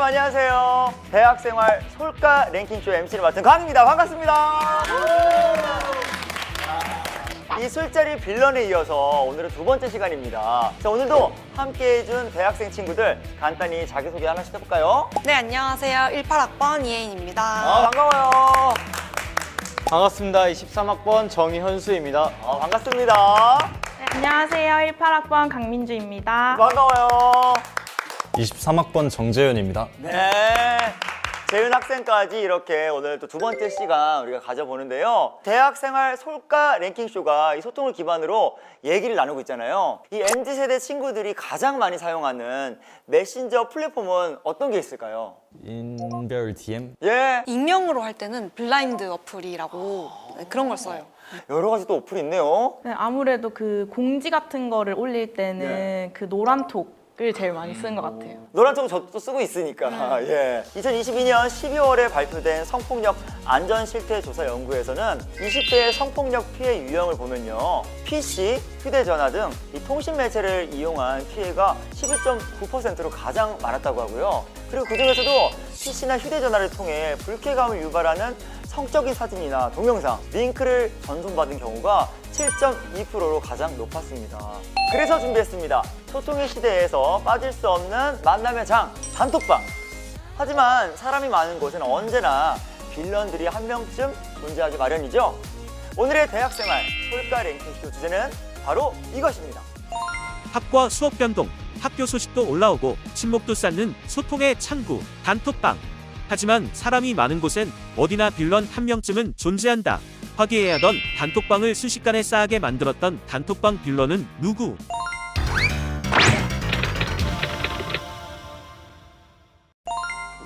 안녕하세요. 대학생활 솔까 랭킹쇼 MC를 맡은 강입니다. 반갑습니다. 이 술자리 빌런에 이어서 오늘은 두 번째 시간입니다. 자, 오늘도 함께 해준 대학생 친구들 간단히 자기소개 하나씩 해볼까요? 네, 안녕하세요. 18학번 이혜인입니다. 반가워요. 반갑습니다. 23학번 정희현수입니다. 반갑습니다. 네, 안녕하세요. 18학번 강민주입니다. 반가워요. 23학번 정재현입니다. 네. 재윤 학생까지 이렇게 오늘 또 두 번째 시간 우리가 가져보는데요. 대학생활 솔까 랭킹쇼가 이 소통을 기반으로 얘기를 나누고 있잖아요. 이 MZ세대 친구들이 가장 많이 사용하는 메신저 플랫폼은 어떤 게 있을까요? 인별 DM? 예. 익명으로 할 때는 블라인드 어플이라고 그런 걸 써요. 여러 가지 또 어플이 있네요. 네, 아무래도 그 공지 같은 거를 올릴 때는 그 노란톡을 제일 많이 쓰는 것 같아요. 노란톡은 저도 쓰고 있으니까. 예. 2022년 12월에 발표된 성폭력 안전실태조사 연구에서는 20대의 성폭력 피해 유형을 보면요. PC, 휴대전화 등 이 통신 매체를 이용한 피해가 11.9%로 가장 많았다고 하고요. 그리고 그중에서도 PC나 휴대전화를 통해 불쾌감을 유발하는 성적인 사진이나 동영상, 링크를 전송받은 경우가 7.2%로 가장 높았습니다. 그래서 준비했습니다. 소통의 시대에서 빠질 수 없는 만남의 장, 단톡방. 하지만 사람이 많은 곳은 언제나 빌런들이 한 명쯤 존재하기 마련이죠. 오늘의 대학생활 솔까 랭킹쇼 주제는 바로 이것입니다. 학과 수업 변동, 학교 소식도 올라오고 친목도 쌓는 소통의 창구, 단톡방. 하지만 사람이 많은 곳엔 어디나 빌런 한 명쯤은 존재한다. 화기애애하던 단톡방을 순식간에 싸하게 만들었던 단톡방 빌런은 누구?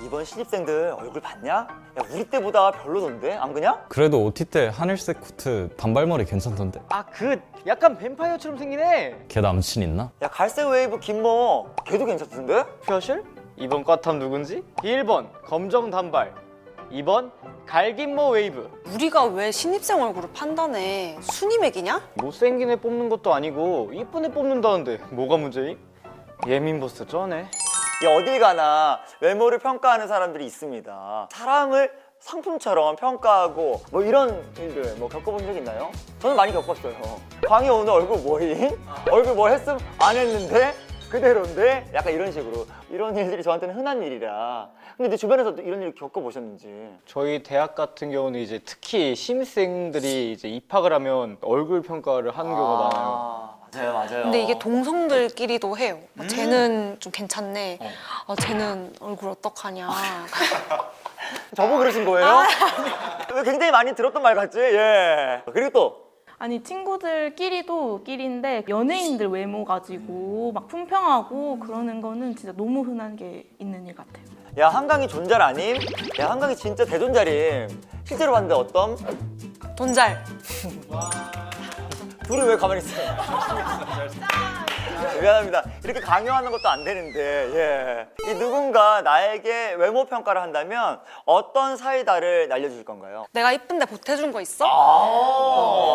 이번 신입생들 얼굴 봤냐? 야, 우리 때보다 별로던데? 안 그냐? 그래도 OT 때 하늘색 코트 단발머리 괜찮던데? 아, 그 약간 뱀파이어처럼 생긴 애. 걔 남친 있나? 야, 갈색 웨이브 김모 걔도 괜찮던데? 표실? 이번 과탐 누군지? 1번 검정 단발, 2번 갈긴모 웨이브. 우리가 왜 신입생 얼굴을 판단해? 순위 매기냐? 못생긴 애 뽑는 것도 아니고 이쁜 애 뽑는다는데 뭐가 문제임? 예민보스 쩌네. 이 어딜 가나 외모를 평가하는 사람들이 있습니다. 사람을 상품처럼 평가하고 뭐 이런 일들 뭐 겪어본 적 있나요? 저는 많이 겪었어요. 광희 오늘 얼굴 뭐임? 얼굴 뭐 했음? 안 했는데? 그대로인데? 약간 이런 식으로 이런 일들이 저한테는 흔한 일이라. 근데 내 주변에서도 이런 일 겪어보셨는지? 저희 대학 같은 경우는 이제 특히 신입생들이 이제 입학을 하면 얼굴 평가를 하는 경우가 많아요. 맞아요, 맞아요. 근데 이게 동성들끼리도 해요. 쟤는 좀 괜찮네. 쟤는 얼굴 어떡하냐. 저보고 그러신 거예요? 왜 굉장히 많이 들었던 말 같지? 예. 그리고 또 아니 친구들끼리도 끼리인데 연예인들 외모 가지고 막 품평하고 그러는 거는 진짜 너무 흔한 게 있는 일 같아요. 야, 한강이 존잘 아님? 야, 한강이 진짜 대존잘임. 실제로 봤는데 어떤? 돈잘. 둘이 왜 가만히 있어요? 미안합니다. 이렇게 강요하는 것도 안 되는데, 예. 이 누군가 나에게 외모 평가를 한다면 어떤 사이다를 날려줄 건가요? 내가 이쁜데 보태준 거 있어?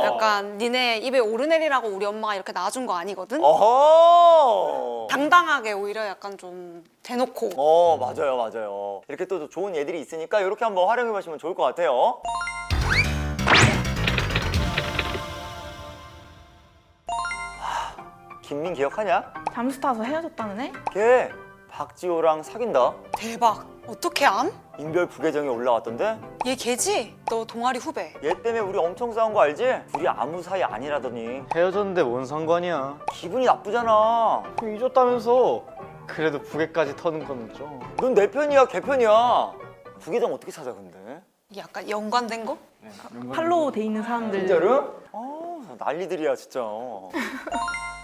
약간 니네 입에 오르내리라고 우리 엄마가 이렇게 낳아준 거 아니거든? 어허! 당당하게 오히려 약간 좀 대놓고. 맞아요, 맞아요. 이렇게 또 좋은 예들이 있으니까 이렇게 한번 활용해 보시면 좋을 것 같아요. 김민 기억하냐? 잠수 타서 헤어졌다는 애? 걔 박지호랑 사귄다. 대박. 어떻게 암? 인별 부계정에 올라왔던데? 얘 걔지? 너 동아리 후배. 얘 때문에 우리 엄청 싸운 거 알지? 둘이 아무 사이 아니라더니. 헤어졌는데 뭔 상관이야. 기분이 나쁘잖아. 잊었다면서. 그래도 부계까지 터는 거는 좀. 넌 내 편이야, 걔 편이야. 부계정 어떻게 찾아 근데? 이게 약간 연관된 거? 팔로우 돼 있는 사람들. 진짜로? 난리들이야 진짜.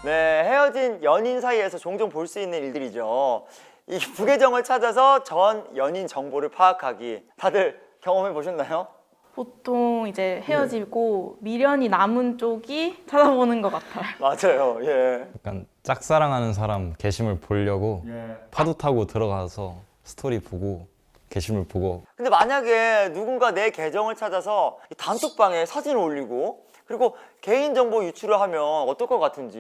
네, 헤어진 연인 사이에서 종종 볼 수 있는 일들이죠. 이 부계정을 찾아서 전 연인 정보를 파악하기. 다들 경험해 보셨나요? 보통 이제 헤어지고 미련이 남은 쪽이 찾아보는 것 같아요. 맞아요. 예. 약간 짝사랑하는 사람 게시물 보려고 파도 타고 들어가서 스토리 보고 게시물 보고. 근데 만약에 누군가 내 계정을 찾아서 이 단톡방에 사진을 올리고 그리고 개인정보 유출을 하면 어떨 것 같은지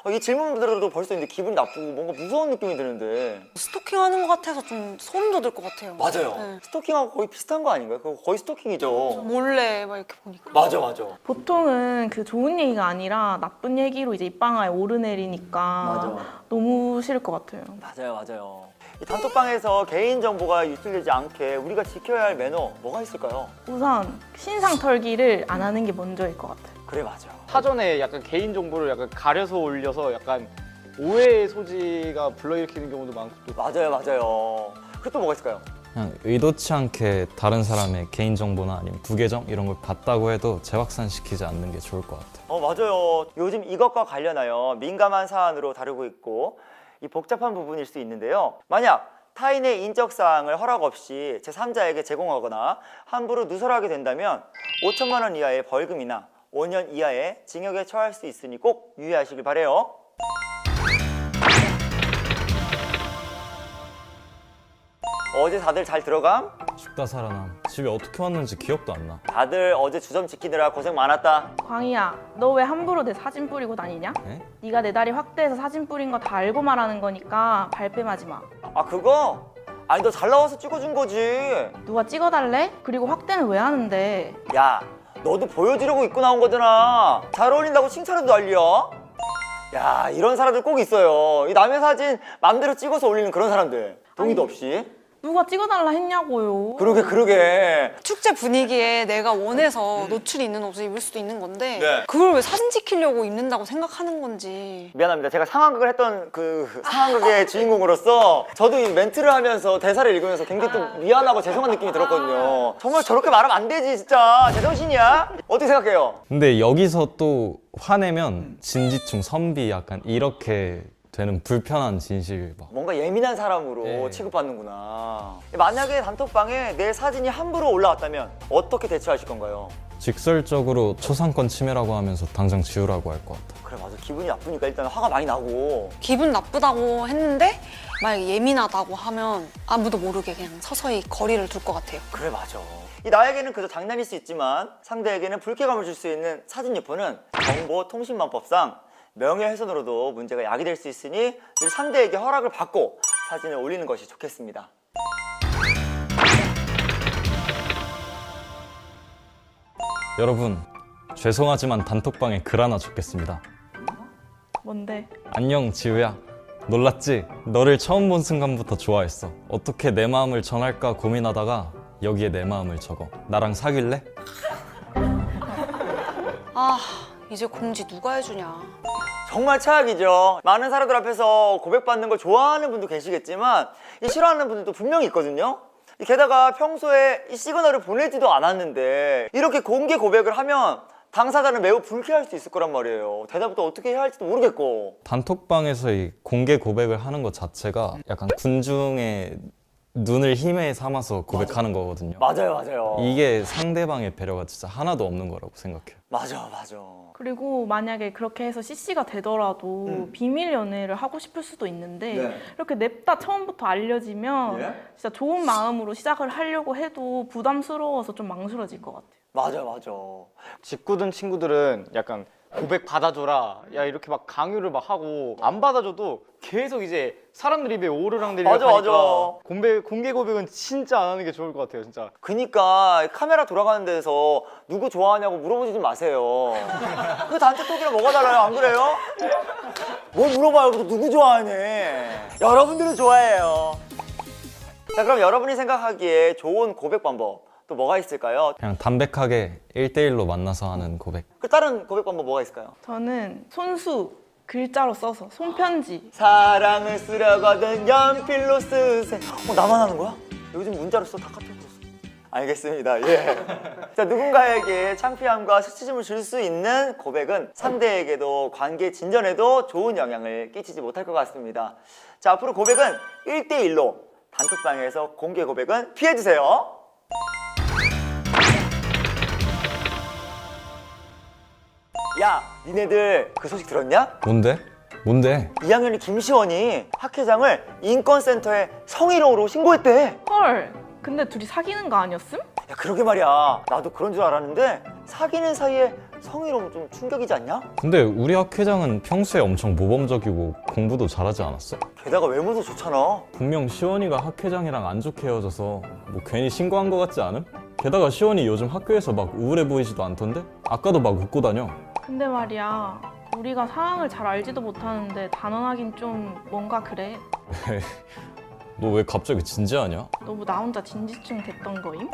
이 질문 들어도 벌써 이제 기분이 나쁘고 뭔가 무서운 느낌이 드는데. 스토킹하는 것 같아서 좀 소름 돋을 것 같아요. 맞아요. 네. 스토킹하고 거의 비슷한 거 아닌가요? 그거 거의 스토킹이죠. 몰래 막 이렇게 보니까. 맞아. 보통은 그 좋은 얘기가 아니라 나쁜 얘기로 이제 입방아에 오르내리니까 맞아. 너무 싫을 것 같아요. 맞아요. 이 단톡방에서 개인정보가 유출되지 않게 우리가 지켜야 할 매너 뭐가 있을까요? 우선 신상 털기를 안 하는 게 먼저일 것 같아요. 그래, 맞아. 사전에 약간 개인 정보를 약간 가려서 올려서 약간 오해의 소지가 불러일으키는 경우도 많고 또 맞아요. 그리고 또 뭐가 있을까요? 그냥 의도치 않게 다른 사람의 개인정보나 아니면 부계정 이런 걸 봤다고 해도 재확산시키지 않는 게 좋을 것 같아요. 맞아요. 요즘 이것과 관련하여 민감한 사안으로 다루고 있고 이 복잡한 부분일 수 있는데요. 만약 타인의 인적사항을 허락 없이 제3자에게 제공하거나 함부로 누설하게 된다면 5천만 원 이하의 벌금이나 5년 이하의 징역에 처할 수 있으니 꼭 유의하시길 바래요. 어제 다들 잘 들어감? 죽다 살아남. 집에 어떻게 왔는지 기억도 안 나. 다들 어제 주점 지키느라 고생 많았다. 광희야, 너 왜 함부로 내 사진 뿌리고 다니냐? 에? 네가 내 다리 확대해서 사진 뿌린 거 다 알고 말하는 거니까 발뺌하지 마. 아, 그거? 아니, 너 잘 나와서 찍어준 거지. 누가 찍어달래? 그리고 확대는 왜 하는데? 야, 너도 보여주려고 입고 나온 거잖아. 잘 어울린다고 칭찬해도 난리야. 야, 이런 사람들 꼭 있어요. 이 남의 사진 맘대로 찍어서 올리는 그런 사람들. 동의도 없이. 누가 찍어달라 했냐고요. 그러게. 축제 분위기에 내가 원해서 노출이 있는 옷을 입을 수도 있는 건데 네. 그걸 왜 사진 찍히려고 입는다고 생각하는 건지. 미안합니다. 제가 상황극을 했던 그 상황극의 주인공으로서 저도 이 멘트를 하면서 대사를 읽으면서 굉장히 또 미안하고 죄송한 느낌이 들었거든요. 정말 저렇게 말하면 안 되지, 진짜. 제정신이야? 어떻게 생각해요? 근데 여기서 또 화내면 진지충, 선비 약간 이렇게 되는 불편한 진실 막. 뭔가 예민한 사람으로 네. 취급받는구나. 만약에 단톡방에 내 사진이 함부로 올라왔다면 어떻게 대처하실 건가요? 직설적으로 초상권 침해라고 하면서 당장 지우라고 할 것 같아. 그래, 맞아. 기분이 나쁘니까 일단 화가 많이 나고. 기분 나쁘다고 했는데 만약에 예민하다고 하면 아무도 모르게 그냥 서서히 거리를 둘 것 같아요. 그래, 맞아. 이 나에게는 그저 장난일 수 있지만 상대에게는 불쾌감을 줄 수 있는 사진 유포는 정보통신망법상 명예훼손으로도 문제가 야기될 수 있으니 늘 상대에게 허락을 받고 사진을 올리는 것이 좋겠습니다. 여러분, 죄송하지만 단톡방에 글 하나 적겠습니다. 뭔데? 안녕 지우야. 놀랐지? 너를 처음 본 순간부터 좋아했어. 어떻게 내 마음을 전할까 고민하다가 여기에 내 마음을 적어. 나랑 사귈래? 아, 이제 공지 누가 해주냐. 정말 최악이죠. 많은 사람들 앞에서 고백받는 걸 좋아하는 분도 계시겠지만 이 싫어하는 분들도 분명히 있거든요. 게다가 평소에 이 시그널을 보내지도 않았는데 이렇게 공개 고백을 하면 당사자는 매우 불쾌할 수 있을 거란 말이에요. 대답을 또 어떻게 해야 할지도 모르겠고. 단톡방에서 이 공개 고백을 하는 것 자체가 약간 군중의 눈을 힘에 삼아서 고백하는 거거든요. 맞아요. 이게 상대방의 배려가 진짜 하나도 없는 거라고 생각해요. 맞아. 그리고 만약에 그렇게 해서 CC가 되더라도 비밀 연애를 하고 싶을 수도 있는데 네. 이렇게 냅다 처음부터 알려지면 예? 진짜 좋은 마음으로 시작을 하려고 해도 부담스러워서 좀 망설여질 것 같아요. 맞아. 직구든 친구들은 약간 고백 받아줘라 야 이렇게 막 강요를 막 하고 안 받아줘도 계속 이제 사람들 입에 오르락내리락 맞아. 하니까 공개 고백은 진짜 안 하는 게 좋을 것 같아요 진짜. 그니까 카메라 돌아가는 데서 누구 좋아하냐고 물어보지 좀 마세요. 그 단톡톡이랑 뭐가 달라요? 안 그래요? 뭘 물어봐요? 또 누구 좋아하니? 여러분들은 좋아해요. 자, 그럼 여러분이 생각하기에 좋은 고백 방법 또 뭐가 있을까요? 그냥 담백하게 1대1로 만나서 하는 고백. 그 다른 고백 방법 뭐가 있을까요? 저는 손수 글자로 써서 손편지. 사랑을 쓰려거든 연필로 쓰세. 나만 하는 거야? 요즘 문자로 써. 다 카톡으로 써. 알겠습니다. 예. 자, 누군가에게 창피함과 수치심을 줄 수 있는 고백은 상대에게도 관계 진전에도 좋은 영향을 끼치지 못할 것 같습니다. 자, 앞으로 고백은 1대1로 단톡방에서 공개 고백은 피해주세요. 야, 니네들 그 소식 들었냐? 뭔데? 2학년이 김시원이 학회장을 인권센터에 성희롱으로 신고했대. 헐, 근데 둘이 사귀는 거 아니었음? 야, 그러게 말이야. 나도 그런 줄 알았는데 사귀는 사이에 성희롱 좀 충격이지 않냐? 근데 우리 학회장은 평소에 엄청 모범적이고 공부도 잘하지 않았어? 게다가 외모도 좋잖아. 분명 시원이가 학회장이랑 안 좋게 헤어져서 뭐 괜히 신고한 거 같지 않음? 게다가 시원이 요즘 학교에서 막 우울해 보이지도 않던데? 아까도 막 웃고 다녀. 근데 말이야, 우리가 상황을 잘 알지도 못하는데 단언하긴 좀 뭔가 그래. 너 왜 갑자기 진지하냐? 너무 나 혼자 진지충 됐던 거임?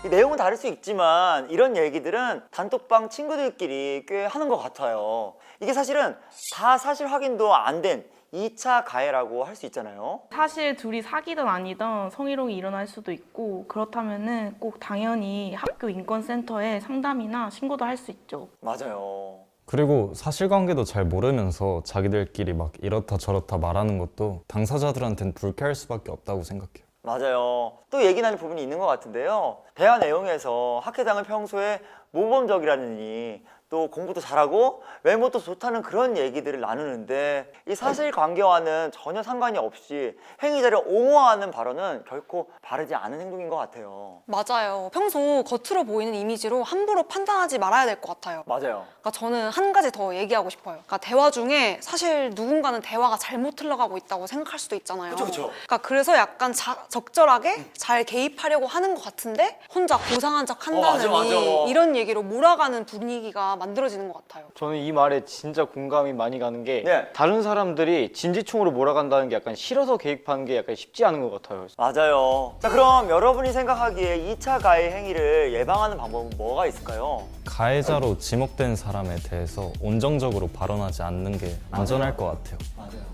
이 내용은 다를 수 있지만 이런 얘기들은 단톡방 친구들끼리 꽤 하는 것 같아요. 이게 사실은 다 사실 확인도 안 된 2차 가해라고 할 수 있잖아요. 사실 둘이 사귀든 아니든 성희롱이 일어날 수도 있고 그렇다면은 꼭 당연히 학교 인권센터에 상담이나 신고도 할 수 있죠. 맞아요. 그리고 사실관계도 잘 모르면서 자기들끼리 막 이렇다 저렇다 말하는 것도 당사자들한텐 불쾌할 수밖에 없다고 생각해요. 맞아요. 또 얘기 나는 부분이 있는 것 같은데요. 대화 내용에서 학회장은 평소에 모범적이라느니 또 공부도 잘하고 외모도 좋다는 그런 얘기들을 나누는데 이 사실관계와는 전혀 상관이 없이 행위자를 옹호하는 발언은 결코 바르지 않은 행동인 것 같아요. 맞아요. 평소 겉으로 보이는 이미지로 함부로 판단하지 말아야 될 것 같아요. 맞아요. 그러니까 저는 한 가지 더 얘기하고 싶어요. 그러니까 대화 중에 사실 누군가는 대화가 잘못 흘러가고 있다고 생각할 수도 있잖아요. 그쵸. 그러니까 그래서 약간 적절하게 잘 개입하려고 하는 것 같은데 혼자 고상한 척 한다느니 맞아. 이런 얘기로 몰아가는 분위기가 만들어지는 것 같아요. 저는 이 말에 진짜 공감이 많이 가는 게 네. 다른 사람들이 진지충으로 몰아간다는 게 약간 싫어서 개입하는 게 약간 쉽지 않은 것 같아요. 맞아요. 자, 그럼 여러분이 생각하기에 2차 가해 행위를 예방하는 방법은 뭐가 있을까요? 가해자로 지목된 사람에 대해서 온정적으로 발언하지 않는 게 안전할 것 같아요.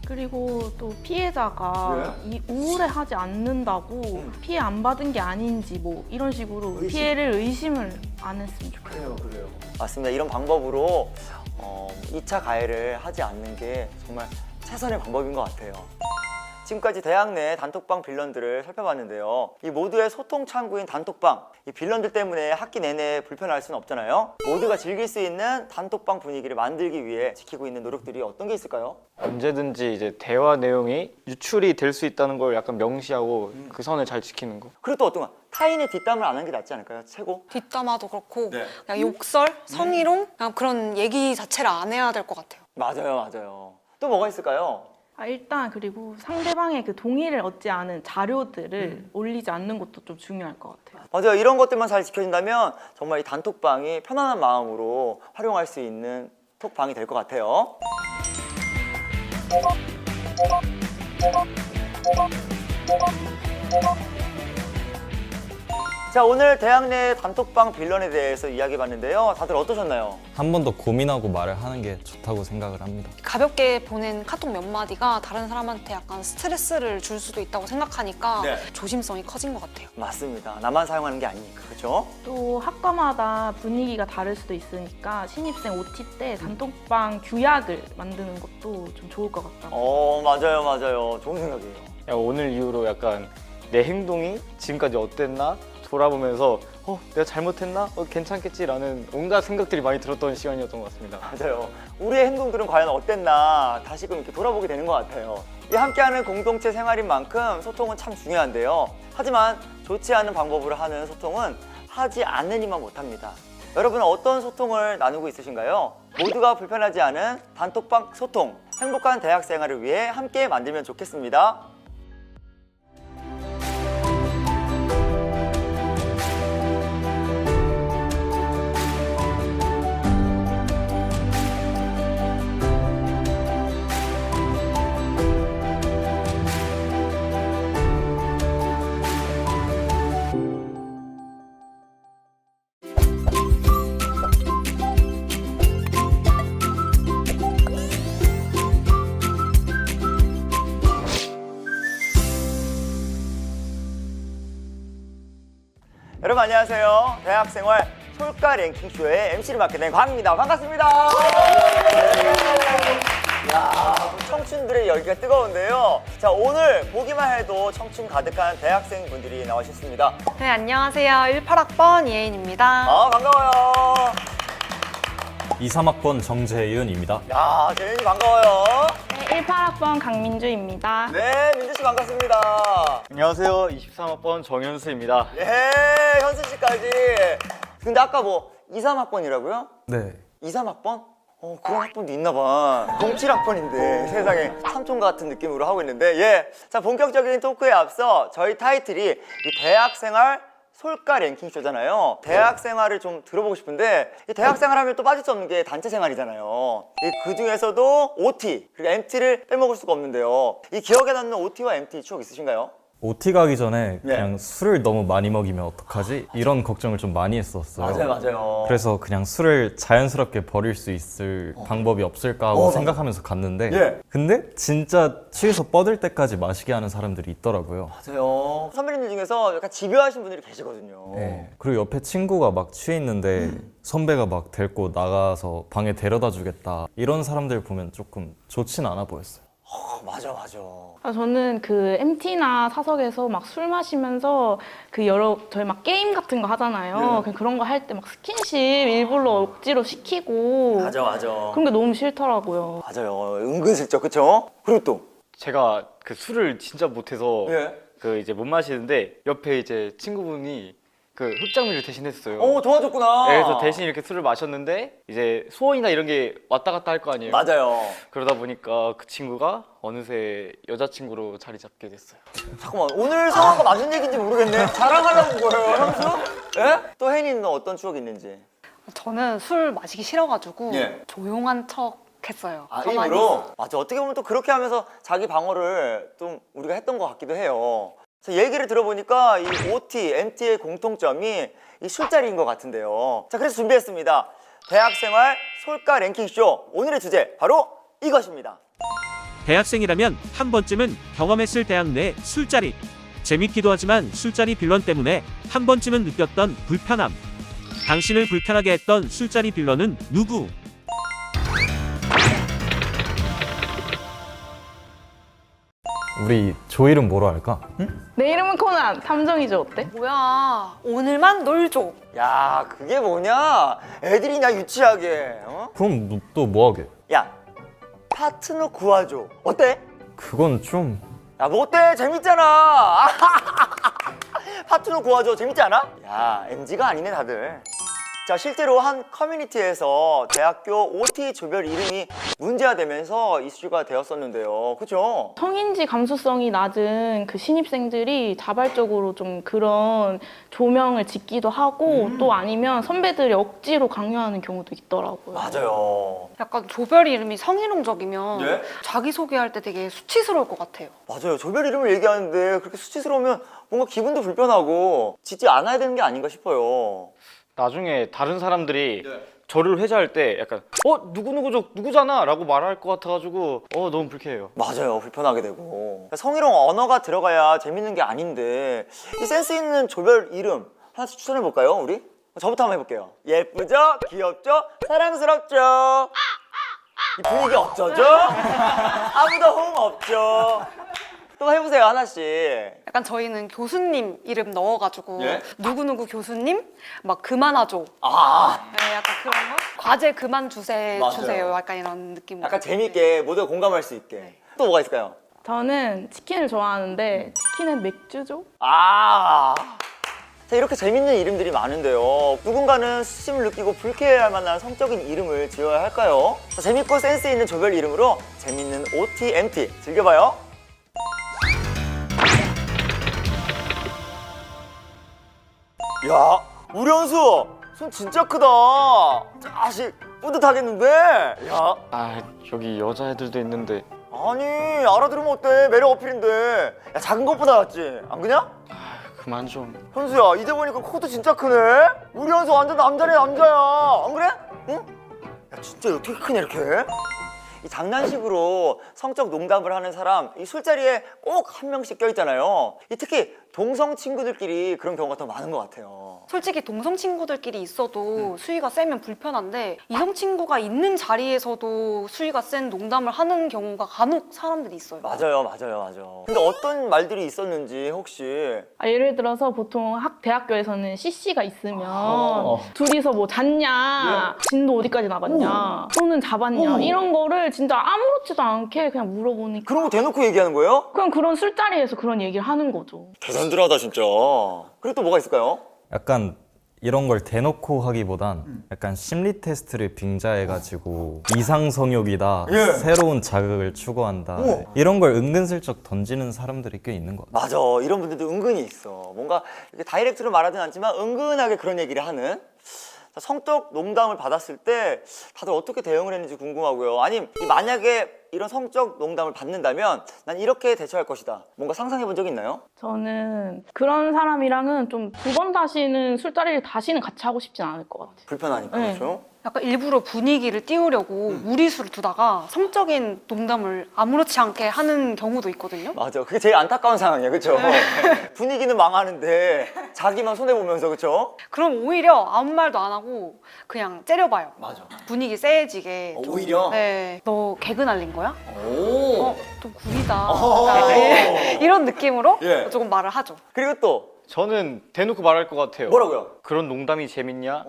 그리고 또 피해자가 이 우울해하지 않는다고 피해 안 받은 게 아닌지 뭐 이런 식으로 피해를 의심을 안 했으면 좋겠어요. 그래요. 맞습니다. 이런 방법으로 2차 가해를 하지 않는 게 정말 최선의 방법인 것 같아요. 지금까지 대학 내 단톡방 빌런들을 살펴봤는데요. 이 모두의 소통 창구인 단톡방, 이 빌런들 때문에 학기 내내 불편할 수는 없잖아요. 모두가 즐길 수 있는 단톡방 분위기를 만들기 위해 지키고 있는 노력들이 어떤 게 있을까요? 언제든지 이제 대화 내용이 유출이 될 수 있다는 걸 약간 명시하고 그 선을 잘 지키는 거. 그리고 또 어떤 거 타인의 뒷담을 안 하는 게 낫지 않을까요? 최고? 뒷담화도 그렇고 네. 그냥 욕설, 성희롱 그냥 그런 얘기 자체를 안 해야 될 것 같아요. 맞아요. 또 뭐가 있을까요? 일단 그리고 상대방의 그 동의를 얻지 않은 자료들을 올리지 않는 것도 좀 중요할 것 같아요. 맞아요. 이런 것들만 잘 지켜진다면 정말 이 단톡방이 편안한 마음으로 활용할 수 있는 톡방이 될 것 같아요. 자, 오늘 대학 내 단톡방 빌런에 대해서 이야기해봤는데요. 다들 어떠셨나요? 한 번 더 고민하고 말을 하는 게 좋다고 생각을 합니다. 가볍게 보낸 카톡 몇 마디가 다른 사람한테 약간 스트레스를 줄 수도 있다고 생각하니까 네. 조심성이 커진 것 같아요. 맞습니다. 나만 사용하는 게 아니니까, 그렇죠? 또 학과마다 분위기가 다를 수도 있으니까 신입생 OT 때 단톡방 규약을 만드는 것도 좀 좋을 것 같다. 맞아요. 좋은 생각이에요. 오늘 이후로 약간 내 행동이 지금까지 어땠나 돌아보면서 내가 잘못했나? 괜찮겠지라는 온갖 생각들이 많이 들었던 시간이었던 것 같습니다. 맞아요. 우리의 행동들은 과연 어땠나 다시금 이렇게 돌아보게 되는 것 같아요. 이 함께하는 공동체 생활인 만큼 소통은 참 중요한데요. 하지만 좋지 않은 방법으로 하는 소통은 하지 않으니만 못합니다. 여러분은 어떤 소통을 나누고 있으신가요? 모두가 불편하지 않은 단톡방 소통, 행복한 대학 생활을 위해 함께 만들면 좋겠습니다. 여러분 안녕하세요. 대학생활 솔가 랭킹쇼의 MC를 맡게 된 광입니다. 반갑습니다. 야, 청춘들의 열기가 뜨거운데요. 자, 오늘 보기만 해도 청춘 가득한 대학생분들이 나오셨습니다. 네, 안녕하세요. 18학번 이혜인입니다. 반가워요. 23학번 정재윤입니다. 야, 재윤이 반가워요. 네, 18학번 강민주입니다. 네, 민주씨 반갑습니다. 안녕하세요. 23학번 정현수입니다. 예, 현수 씨까지. 근데 아까 2, 3학번이라고요? 네. 2, 3학번? 그런 학번도 있나 봐. 07학번인데 세상에 삼촌 같은 느낌으로 하고 있는데 예. 자, 본격적인 토크에 앞서 저희 타이틀이 이 대학생활 솔까 랭킹쇼잖아요. 대학생활을 좀 들어보고 싶은데 이 대학생활 하면 또 빠질 수 없는 게 단체 생활이잖아요. 그 중에서도 OT 그리고 MT를 빼먹을 수가 없는데요. 이 기억에 남는 OT와 MT 추억 있으신가요? OT 가기 전에 네. 그냥 술을 너무 많이 먹이면 어떡하지? 이런 걱정을 좀 많이 했었어요. 맞아요. 그래서 그냥 술을 자연스럽게 버릴 수 있을 방법이 없을까 하고 생각하면서 갔는데 예. 근데 진짜 취해서 뻗을 때까지 마시게 하는 사람들이 있더라고요. 맞아요. 선배님들 중에서 약간 집요하신 분들이 계시거든요. 네. 그리고 옆에 친구가 막 취해 있는데 선배가 막 데리고 나가서 방에 데려다 주겠다 이런 사람들 보면 조금 좋진 않아 보였어요. 맞아. 저는 그 MT나 사석에서 막 술 마시면서 저희 막 게임 같은 거 하잖아요. 그냥 그런 거 할 때 막 스킨십 일부러 억지로 시키고 맞아. 그런 게 너무 싫더라고요. 맞아요. 은근슬쩍 그쵸? 그리고 또 제가 그 술을 진짜 못해서 예. 그 이제 못 마시는데 옆에 이제 친구분이 그 흑장미를 대신했어요. 도와줬구나. 네, 그래서 대신 이렇게 술을 마셨는데 이제 소원이나 이런 게 왔다 갔다 할 거 아니에요. 맞아요. 그러다 보니까 그 친구가 어느새 여자친구로 자리 잡게 됐어요. 잠깐만, 오늘 상황과 맞는 얘기인지 모르겠네. 자랑하려고 온 거예요, 형수? 예? 또 혜니는 어떤 추억이 있는지? 저는 술 마시기 싫어가지고 예. 조용한 척 했어요. 아, 가만히 일부러? 맞아. 어떻게 보면 또 그렇게 하면서 자기 방어를 좀 우리가 했던 것 같기도 해요. 그래서 얘기를 들어보니까 이 OT, MT의 공통점이 이 술자리인 것 같은데요. 자, 그래서 준비했습니다. 대학생활 솔까 랭킹쇼. 오늘의 주제, 바로 이것입니다. 대학생이라면 한 번쯤은 경험했을 대학 내 술자리. 재밌기도 하지만 술자리 빌런 때문에 한 번쯤은 느꼈던 불편함. 당신을 불편하게 했던 술자리 빌런은 누구? 우리 조 이름 뭐로 할까? 내 이름은 코난, 탐정이죠. 어때? 뭐야, 오늘만 놀죠. 야, 그게 뭐냐? 애들이냐, 유치하게. 어? 그럼 또 뭐 하게? 야, 파트너 구하죠. 어때? 그건 좀... 야, 뭐 어때? 재밌잖아. 파트너 구하죠. 재밌지 않아? 야, MZ가 아니네, 다들. 자, 실제로 한 커뮤니티에서 대학교 OT 조별 이름이 문제화되면서 이슈가 되었었는데요. 그죠? 성인지 감수성이 낮은 그 신입생들이 자발적으로 좀 그런 조명을 짓기도 하고 또 아니면 선배들이 억지로 강요하는 경우도 있더라고요. 맞아요. 약간 조별 이름이 성희롱적이면 네? 자기소개할 때 되게 수치스러울 것 같아요. 맞아요. 조별 이름을 얘기하는데 그렇게 수치스러우면 뭔가 기분도 불편하고 짓지 않아야 되는 게 아닌가 싶어요. 나중에 다른 사람들이 저를 회자할 때 약간 누구잖아 라고 말할 것 같아가지고 너무 불쾌해요. 맞아요. 불편하게 되고. 성희롱 언어가 들어가야 재밌는 게 아닌데 이 센스 있는 조별 이름 하나씩 추천해볼까요, 우리? 저부터 한번 해볼게요. 예쁘죠? 귀엽죠? 사랑스럽죠? 이 분위기 어쩌죠? 아무도 호응 없죠? 또 해보세요, 하나씩. 약간 저희는 교수님 이름 넣어가지고 예? 누구누구 교수님? 막 그만하죠. 아, 네, 약간 그런 거? 과제 그만 주세요. 맞아요. 약간 이런 느낌. 약간 재밌게 모두가 공감할 수 있게. 또 뭐가 있을까요? 저는 치킨을 좋아하는데 치킨은 맥주죠? 아, 자, 이렇게 재밌는 이름들이 많은데요. 누군가는 수심을 느끼고 불쾌해할 만한 성적인 이름을 지어야 할까요? 자, 재밌고 센스 있는 조별 이름으로 재밌는 OT, MT 즐겨봐요. 야, 우리 현수 손 진짜 크다. 자식 뿌듯하겠는데? 야, 아, 여기 여자애들도 있는데 아니 알아들으면 어때? 매력 어필인데. 야, 작은 것보다 낫지, 안 그냐? 그만 좀. 현수야, 이제 보니까 코도 진짜 크네? 우리 현수 완전 남자네, 남자야. 안 그래? 응? 야, 진짜 어떻게 크냐, 이렇게? 이 장난식으로 성적 농담을 하는 사람, 이 술자리에 꼭 한 명씩 껴있잖아요. 이 특히 동성 친구들끼리 그런 경우가 더 많은 것 같아요. 솔직히 동성 친구들끼리 있어도 수위가 세면 불편한데 이성 친구가 있는 자리에서도 수위가 센 농담을 하는 경우가 간혹 사람들이 있어요. 맞아요. 근데 어떤 말들이 있었는지 혹시. 예를 들어서 보통 대학교에서는 CC가 있으면 둘이서 뭐 잤냐, 진도 어디까지 나갔냐, 손은 잡았냐 이런 거를 진짜 아무렇지도 않게 그냥 물어보니까 그런 거 대놓고 얘기하는 거예요? 그냥 그런 술자리에서 그런 얘기를 하는 거죠. 대단들하다, 진짜. 그리고 또 뭐가 있을까요? 약간 이런 걸 대놓고 하기보단 약간 심리 테스트를 빙자해가지고 이상성욕이다, 예. 새로운 자극을 추구한다, 이런 걸 은근슬쩍 던지는 사람들이 꽤 있는 것 같아요. 맞아. 이런 분들도 은근히 있어. 뭔가 이렇게 다이렉트로 말하진 않지만 은근하게 그런 얘기를 하는. 자, 성적 농담을 받았을 때 다들 어떻게 대응을 했는지 궁금하고요. 아니 만약에 이런 성적 농담을 받는다면 난 이렇게 대처할 것이다. 뭔가 상상해 본 적 있나요? 저는 그런 사람이랑은 좀 두 번 다시는 술자리를 다시는 같이 하고 싶진 않을 것 같아요. 불편하니까 네. 그렇죠? 약간 일부러 분위기를 띄우려고 무리수를 두다가 성적인 농담을 아무렇지 않게 하는 경우도 있거든요. 맞아. 그게 제일 안타까운 상황이에요. 그렇죠? 분위기는 망하는데 자기만 손해보면서 그렇죠? 그럼 오히려 아무 말도 안 하고 그냥 째려봐요. 맞아. 분위기 세지게. 좀. 오히려? 네. 너 개그 날린 거야? 오. 좀 구리다. 약간 이런 느낌으로 예. 조금 말을 하죠. 그리고 또 저는 대놓고 말할 것 같아요. 뭐라고요? 그런 농담이 재밌냐?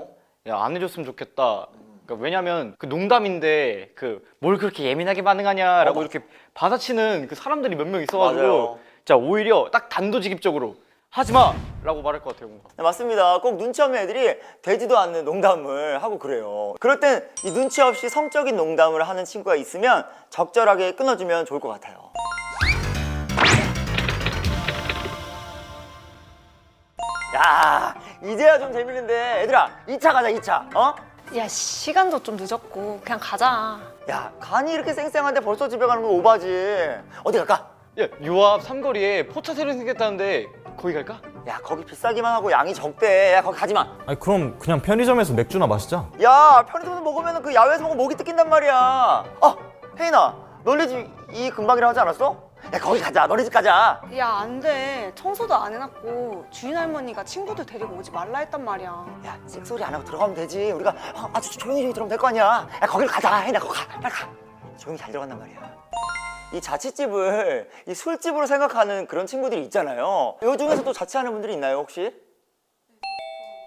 야, 안 해줬으면 좋겠다. 그러니까 왜냐면 그 농담인데 그 뭘 그렇게 예민하게 반응하냐라고 이렇게 받아치는 그 사람들이 몇 명 있어가지고 맞아요. 자 오히려 딱 단도직입적으로 하지 마라고 말할 것 같아요. 뭔가. 네, 맞습니다. 꼭 눈치 없는 애들이 되지도 않는 농담을 하고 그래요. 그럴 땐 이 눈치 없이 성적인 농담을 하는 친구가 있으면 적절하게 끊어주면 좋을 것 같아요. 야, 이제야 좀 재밌는데 얘들아 2차 가자 2차. 어? 야, 시간도 좀 늦었고 그냥 가자. 야, 간이 이렇게 쌩쌩한데 벌써 집에 가는 건 오바지. 어디 갈까? 야, 요 앞 삼거리에 포차 새로 생겼다는데 거기 갈까? 야, 거기 비싸기만 하고 양이 적대. 야, 거기 가지 마. 아니 그럼 그냥 편의점에서 맥주나 마시자. 야, 편의점에서 먹으면 그 야외에서 먹으면 목이 뜯긴단 말이야. 혜인아, 너네 집 이 근방이라 하지 않았어? 야, 거기 가자. 너네 집 가자. 야, 안 돼. 청소도 안 해놨고 주인 할머니가 친구들 데리고 오지 말라 했단 말이야. 야, 씩소리 안 하고 들어가면 되지. 우리가 아주 조용히 들어가면 될 거 아니야. 야, 거기를 가자. 혜인아, 거기 가. 빨리 가. 조용히 잘 들어간단 말이야. 이 자취집을 이 술집으로 생각하는 그런 친구들이 있잖아요. 이 중에서도 자취하는 분들이 있나요, 혹시?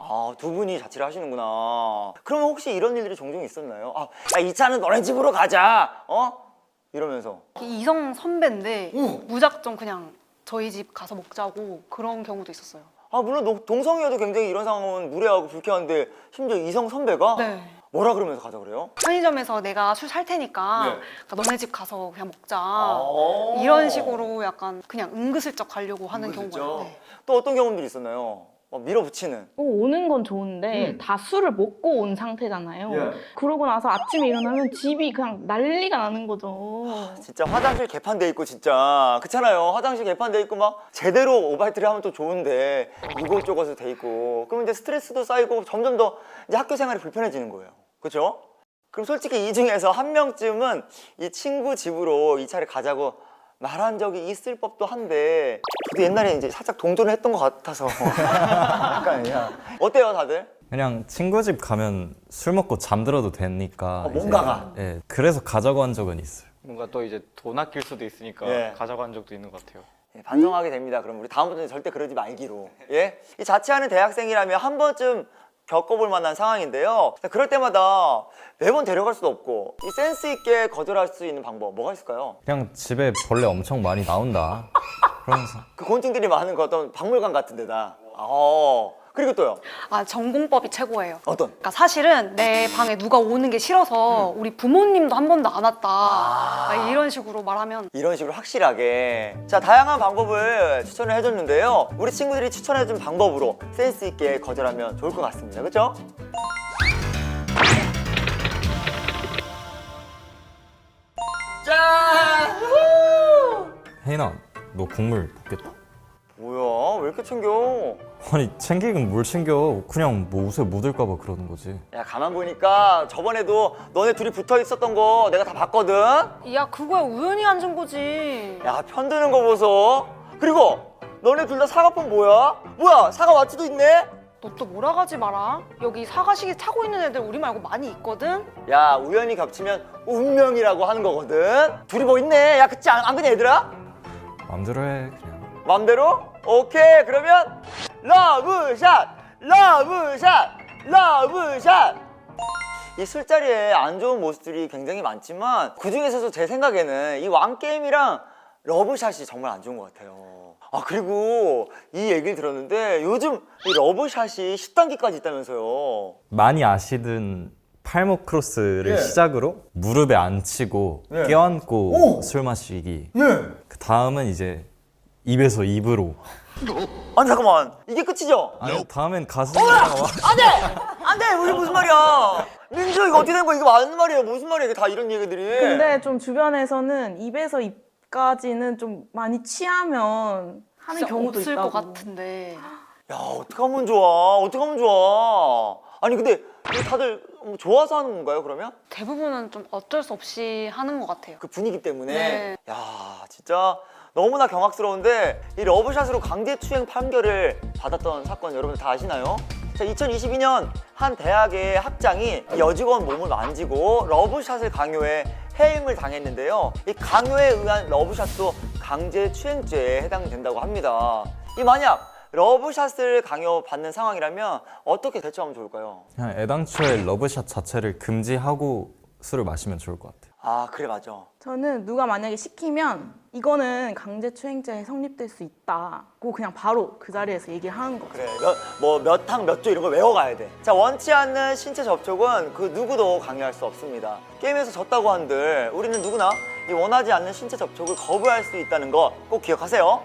아, 두 분이 자취를 하시는구나. 그러면 혹시 이런 일들이 종종 있었나요? 야, 이 차는 너네 집으로 가자. 이러면서. 이성 선배인데 무작정 그냥 저희 집 가서 먹자고 그런 경우도 있었어요. 물론 동성이어도 굉장히 이런 상황은 무례하고 불쾌한데 심지어 이성 선배가 네. 뭐라 그러면서 가자 그래요? 편의점에서 내가 술 살 테니까 네. 그러니까 너네 집 가서 그냥 먹자. 이런 식으로 약간 그냥 은근슬쩍 가려고 하는 경우가 있어요. 네. 또 어떤 경험들이 있었나요? 막 밀어붙이는. 오는 건 좋은데 다 술을 먹고 온 상태잖아요. 예. 그러고 나서 아침에 일어나면 집이 그냥 난리가 나는 거죠. 진짜 화장실 개판돼 있고 진짜 그렇잖아요. 화장실 개판돼 있고 막 제대로 오바이트를 하면 또 좋은데 이곳저곳에 돼 있고 그러면 이제 스트레스도 쌓이고 점점 더 이제 학교 생활이 불편해지는 거예요. 그렇죠? 그럼 솔직히 이 중에서 한 명쯤은 이 친구 집으로 이 차를 가자고 말한 적이 있을 법도 한데 저도 옛날에 이제 살짝 동조를 했던 것 같아서 약간 어때요 다들? 그냥 친구 집 가면 술 먹고 잠들어도 되니까 뭔가가. 이제, 예, 그래서 가자고 한 적은 있어요. 뭔가 또 이제 돈 아낄 수도 있으니까 예. 가자고 한 적도 있는 것 같아요. 예, 반성하게 됩니다. 그럼 우리 다음부터는 절대 그러지 말기로. 예? 이 자취하는 대학생이라면 한 번쯤 겪어볼 만한 상황인데요. 그럴 때마다 매번 데려갈 수도 없고 이 센스 있게 거절할 수 있는 방법 뭐가 있을까요? 그냥 집에 벌레 엄청 많이 나온다. 그러면서 그 곤충들이 많은 그 어떤 박물관 같은 데다. 그리고 또요. 전공법이 최고예요. 어떤? 그러니까 사실은 내 방에 누가 오는 게 싫어서 우리 부모님도 한 번도 안 왔다. 이런 식으로 말하면 이런 식으로 확실하게. 자, 다양한 방법을 추천을 해줬는데요. 우리 친구들이 추천해준 방법으로 센스 있게 거절하면 좋을 것 같습니다. 그렇죠? 짠! 혜인아, 너 국물 붓겠다. 뭐야? 왜 이렇게 챙겨? 아니 챙기긴 뭘 챙겨. 그냥 뭐 옷에 묻을까 봐 그러는 거지. 야, 가만 보니까 저번에도 너네 둘이 붙어 있었던 거 내가 다 봤거든? 야, 그거야 우연히 앉은 거지. 야, 편드는 거 보소. 그리고 너네 둘 다 사과폰 뭐야? 뭐야, 사과 와치도 있네? 너 또 몰아가지 마라. 여기 사과시계 차고 있는 애들 우리 말고 많이 있거든. 야, 우연히 겹치면 운명이라고 하는 거거든? 둘이 뭐 있네. 야, 그치? 안 그래, 얘들아? 마음대로 해 그냥. 맘대로? 오케이, 그러면 러브샷! 러브샷! 러브샷! 이 술자리에 안 좋은 모습들이 굉장히 많지만 그 중에서도 제 생각에는 이 왕게임이랑 러브샷이 정말 안 좋은 것 같아요. 아, 그리고 이 얘기를 들었는데 요즘 이 러브샷이 10단계까지 있다면서요. 많이 아시던 팔목 크로스를 예. 시작으로 무릎에 앉히고 예. 껴안고 오! 술 마시기. 예. 그 다음은 이제 입에서 입으로. 아니, 잠깐만. 이게 끝이죠? 아니, 다음엔 가슴이랑 안 돼! 이게 무슨 말이야? 민주, 이거 어떻게 된 거야? 이거 맞는 말이에요. 무슨 말이야? 이게 다 이런 얘기들이. 근데 좀 주변에서는 입에서 입까지는 좀 많이 취하면 하는 진짜 경우도 없을 있다고. 것 같은데. 야, 어떡하면 좋아? 어떡하면 좋아? 아니, 근데 이거 다들 뭐 좋아서 하는 건가요, 그러면? 대부분은 좀 어쩔 수 없이 하는 것 같아요. 그 분위기 때문에. 네. 야, 진짜 너무나 경악스러운데 이 러브샷으로 강제추행 판결을 받았던 사건 여러분들 다 아시나요? 자, 2022년 한 대학의 학장이 여직원 몸을 만지고 러브샷을 강요해 해임을 당했는데요. 이 강요에 의한 러브샷도 강제추행죄에 해당된다고 합니다. 이 만약 러브샷을 강요받는 상황이라면 어떻게 대처하면 좋을까요? 그냥 애당초에 러브샷 자체를 금지하고 술을 마시면 좋을 것 같아요. 아, 그래, 맞아. 저는 누가 만약에 시키면 이거는 강제추행죄에 성립될 수 있다고 그냥 바로 그 자리에서 얘기하는 거죠. 그래, 몇 항 몇 조 이런 걸 외워가야 돼. 자, 원치 않는 신체 접촉은 그 누구도 강요할 수 없습니다. 게임에서 졌다고 한들 우리는 누구나 이 원하지 않는 신체 접촉을 거부할 수 있다는 거 꼭 기억하세요.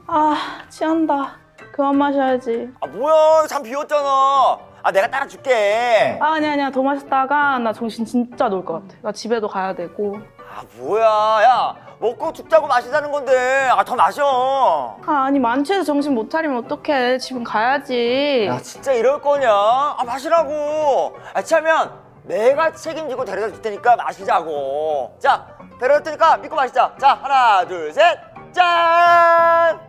아, 취한다. 그만 마셔야지. 아, 뭐야, 잠 비웠잖아. 아, 내가 따라줄게. 아, 아니야. 더 마셨다가 나 정신 진짜 놓을 것 같아. 나 집에도 가야 되고. 아, 뭐야, 야, 먹고 죽자고 마시자는 건데, 아, 더 마셔. 아, 아니 만취해서 정신 못 차리면 어떡해. 집은 가야지. 야, 진짜 이럴 거냐? 아, 마시라고. 아, 취하면 내가 책임지고 데려다 줄 테니까 마시자고. 자, 데려다 줄 테니까 믿고 마시자. 자, 하나, 둘, 셋, 짠!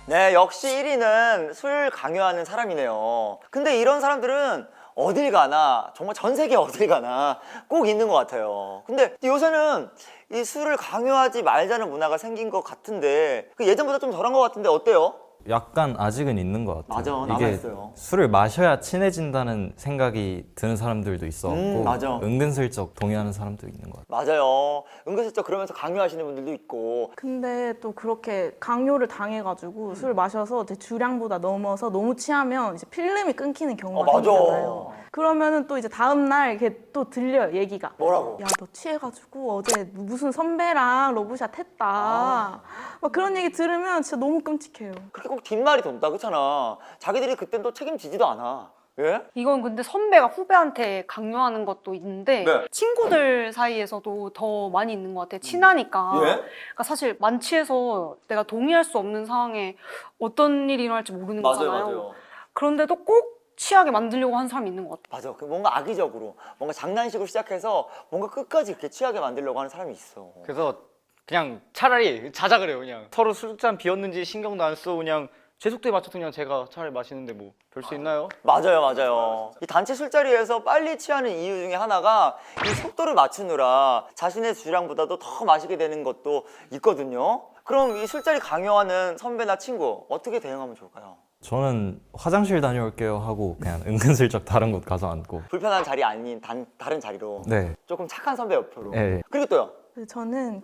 네, 역시 1위는 술 강요하는 사람이네요. 근데 이런 사람들은 어딜 가나, 정말 전 세계 어딜 가나 꼭 있는 것 같아요. 근데 요새는 이 술을 강요하지 말자는 문화가 생긴 것 같은데 그 예전보다 좀 덜한 것 같은데 어때요? 약간 아직은 있는 것 같아요. 맞아, 남아있어요. 술을 마셔야 친해진다는 생각이 드는 사람들도 있었고 맞아. 은근슬쩍 동의하는 사람도 있는 것 같아요. 맞아요. 은근슬쩍 그러면서 강요하시는 분들도 있고. 근데 또 그렇게 강요를 당해가지고 술 마셔서 제 주량보다 넘어서 너무 취하면 이제 필름이 끊기는 경우가 맞아. 생기잖아요. 그러면은 또 이제 다음날 이렇게 또 들려요, 얘기가. 뭐라고? 야, 너 취해가지고 어제 무슨 선배랑 러브샷 했다. 막 그런 얘기 들으면 진짜 너무 끔찍해요. 그렇게 꼭 뒷말이 돈다, 그렇잖아. 자기들이 그땐 또 책임지지도 않아. 예? 이건 근데 선배가 후배한테 강요하는 것도 있는데 네. 친구들 사이에서도 더 많이 있는 것 같아요. 친하니까. 예? 그러니까 사실 만취해서 내가 동의할 수 없는 상황에 어떤 일이 일어날지 모르는 거잖아요. 그런데도 꼭 취하게 만들려고 하는 사람이 있는 것 같아요. 맞아. 그 뭔가 악의적으로, 뭔가 장난식으로 시작해서 뭔가 끝까지 그렇게 취하게 만들려고 하는 사람이 있어. 그래서 그냥 차라리 자자 그래요. 그냥 서로 술잔 비었는지 신경도 안 쓰고 그냥 제 속도에 맞춰서 그냥 제가 차라리 마시는데 뭐 별 수 있나요? 맞아요, 맞아요. 이 단체 술자리에서 빨리 취하는 이유 중에 하나가 이 속도를 맞추느라 자신의 주량보다도 더 마시게 되는 것도 있거든요. 그럼 이 술자리 강요하는 선배나 친구 어떻게 대응하면 좋을까요? 저는 화장실 다녀올게요 하고 그냥 은근슬쩍 다른 곳 가서 앉고. 불편한 자리 아닌 다른 자리로 네. 조금 착한 선배 옆으로. 네. 그리고 또요. 저는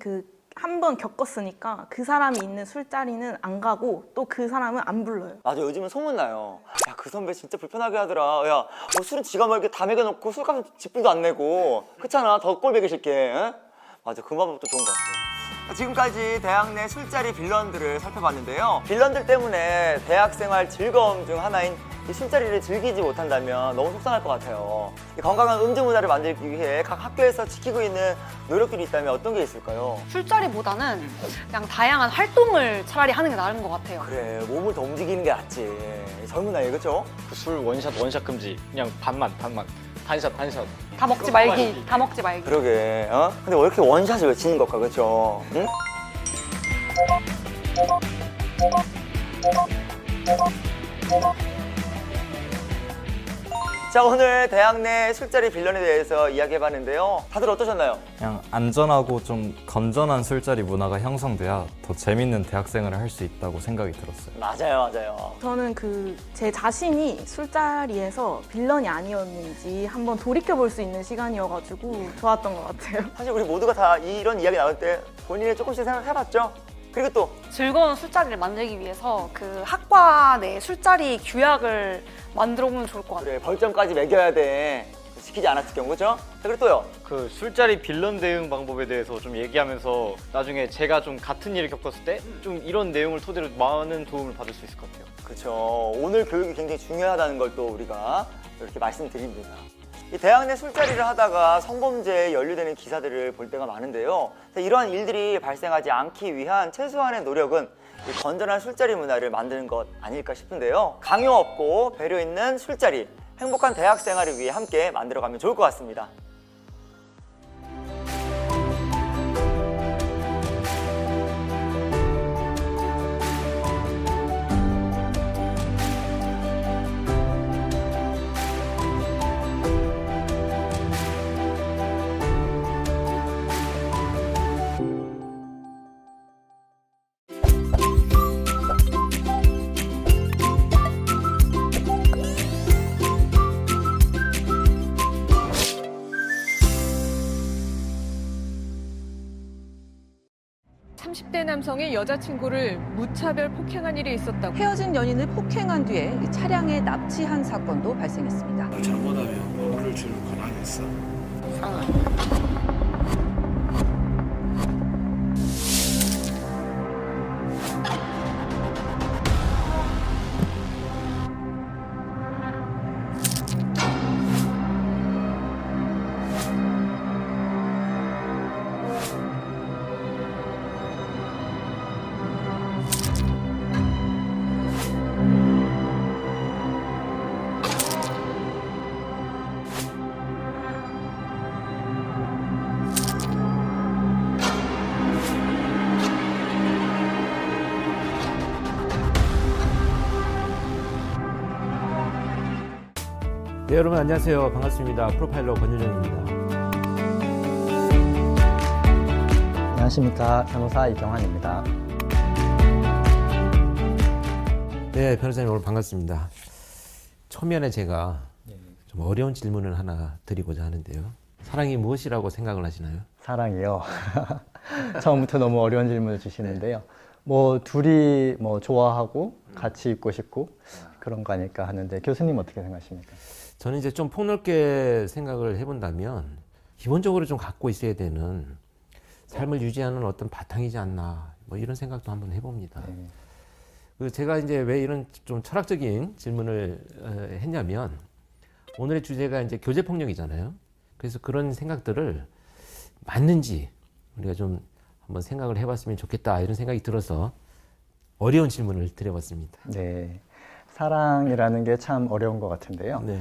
한 번 겪었으니까 그 사람이 있는 술자리는 안 가고 또 그 사람은 안 불러요. 맞아, 요즘은 소문나요. 야, 그 선배 진짜 불편하게 하더라. 야, 뭐 술은 지가 먹게 다 먹여놓고 술값은 지불도 안 내고. 그렇잖아, 더 꼴보기 싫게. 응? 맞아, 그 방법도 좋은 것 같아요. 지금까지 대학 내 술자리 빌런들을 살펴봤는데요. 빌런들 때문에 대학 생활 즐거움 중 하나인 이 술자리를 즐기지 못한다면 너무 속상할 것 같아요. 이 건강한 음주 문화를 만들기 위해 각 학교에서 지키고 있는 노력들이 있다면 어떤 게 있을까요? 술자리보다는 그냥 다양한 활동을 차라리 하는 게 나은 것 같아요. 그래, 몸을 더 움직이는 게 낫지. 젊은 나이에, 그렇죠? 술 원샷 금지. 그냥 반만. 반샷. 다 먹지 말기. 다 먹지 말기. 그러게. 어? 근데 왜 이렇게 원샷을 외치는 걸까, 그렇죠? 응? 자, 오늘 대학 내 술자리 빌런에 대해서 이야기해봤는데요. 다들 어떠셨나요? 그냥 안전하고 좀 건전한 술자리 문화가 형성돼야 더 재밌는 대학생활을 할 수 있다고 생각이 들었어요. 맞아요. 저는 제 자신이 술자리에서 빌런이 아니었는지 한번 돌이켜볼 수 있는 시간이어가지고 좋았던 것 같아요. 사실 우리 모두가 다 이런 이야기 나올 때 본인이 조금씩 생각해봤죠? 그리고 또 즐거운 술자리를 만들기 위해서 그 학과 내 술자리 규약을 만들어 보면 좋을 것 같아요. 그래, 벌점까지 매겨야 돼. 지키지 않았을 경우, 그죠? 자, 그리고 또요. 그 술자리 빌런 대응 방법에 대해서 좀 얘기하면서 나중에 제가 좀 같은 일을 겪었을 때 좀 이런 내용을 토대로 많은 도움을 받을 수 있을 것 같아요. 그렇죠. 오늘 교육이 굉장히 중요하다는 걸 또 우리가 이렇게 말씀드립니다. 이 대학 내 술자리를 하다가 성범죄에 연루되는 기사들을 볼 때가 많은데요. 이러한 일들이 발생하지 않기 위한 최소한의 노력은 이 건전한 술자리 문화를 만드는 것 아닐까 싶은데요. 강요 없고 배려 있는 술자리, 행복한 대학 생활을 위해 함께 만들어가면 좋을 것 같습니다. (30대) 남성의 여자친구를 무차별 폭행한 일이 있었다고. 헤어진 연인을 폭행한 뒤에 차량에 납치한 사건도 발생했습니다. 잘못하면 벌을 줄 권한이 있어. 네, 여러분 안녕하세요. 반갑습니다. 프로파일러 권윤정입니다. 안녕하십니까. 변호사 이경환입니다. 네, 변호사님 오늘 반갑습니다. 초면에 제가 좀 어려운 질문을 하나 드리고자 하는데요. 사랑이 무엇이라고 생각을 하시나요? 사랑이요. 처음부터 너무 어려운 질문을 주시는데요. 뭐 둘이 좋아하고 같이 있고 싶고 그런 거 아닐까 하는데 교수님 어떻게 생각하십니까? 저는 이제 좀 폭넓게 생각을 해본다면 기본적으로 좀 갖고 있어야 되는 삶을 유지하는 어떤 바탕이지 않나 뭐 이런 생각도 한번 해봅니다. 그리고 제가 이제 왜 이런 좀 철학적인 질문을 했냐면 오늘의 주제가 이제 교제 폭력이잖아요. 그래서 그런 생각들을 맞는지 우리가 좀 한번 생각을 해봤으면 좋겠다 이런 생각이 들어서 어려운 질문을 드려봤습니다. 네. 사랑이라는 게 참 어려운 것 같은데요. 네.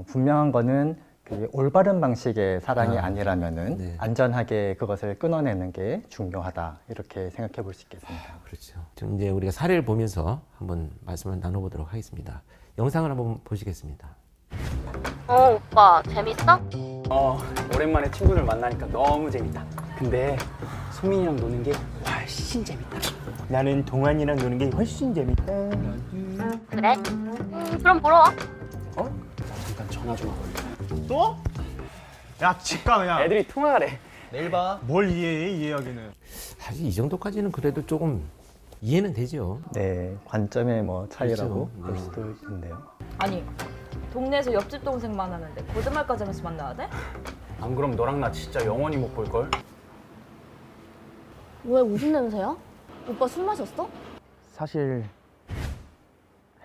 분명한 거는 그 올바른 방식의 사랑이 아니라면은 네. 안전하게 그것을 끊어내는 게 중요하다 이렇게 생각해 볼 수 있겠습니다. 그렇죠. 지금 이제 우리가 사례를 보면서 한번 말씀을 나눠보도록 하겠습니다. 영상을 한번 보시겠습니다. 오빠 재밌어? 오랜만에 친구들 만나니까 너무 재밌다. 근데 소민이랑 노는 게 훨씬 재밌다. 나는 동환이랑 노는 게 훨씬 재밌다. 그래? 그럼 보러 와. 잠깐 전화 좀 하고. 또? 야, 집 가 그냥. 애들이 통화하래. 내일 봐. 뭘 이해해, 이해하기는. 사실 이 정도까지는 그래도 조금 이해는 되죠. 네, 관점의 차이라고 그렇죠. 볼 수도 있는데요. 아니, 동네에서 옆집 동생 만나는데 거짓말까지 하면서 만나야 돼? 안 그럼 너랑 나 진짜 영원히 못 볼걸? 왜 무슨 냄새야? 오빠 술 마셨어? 사실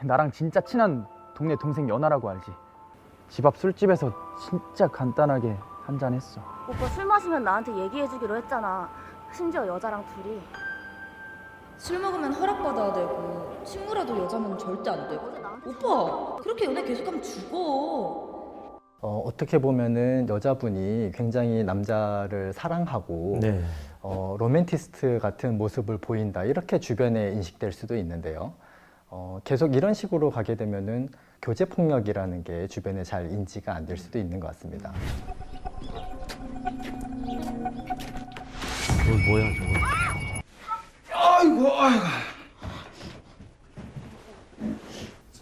나랑 진짜 친한 동네 동생 연아라고 알지? 집 앞 술집에서 진짜 간단하게 한잔 했어. 오빠 술 마시면 나한테 얘기해주기로 했잖아. 심지어 여자랑 둘이. 술 먹으면 허락받아야 되고 친구라도 여자면 절대 안 되고. 오빠 그렇게 연애 계속하면 죽어. 어떻게 보면은 여자분이 굉장히 남자를 사랑하고 네. 로맨티스트 같은 모습을 보인다 이렇게 주변에 인식될 수도 있는데요. 계속 이런 식으로 가게 되면은 교제 폭력이라는 게 주변에 잘 인지가 안 될 수도 있는 것 같습니다. 뭐야 저거? 아이고.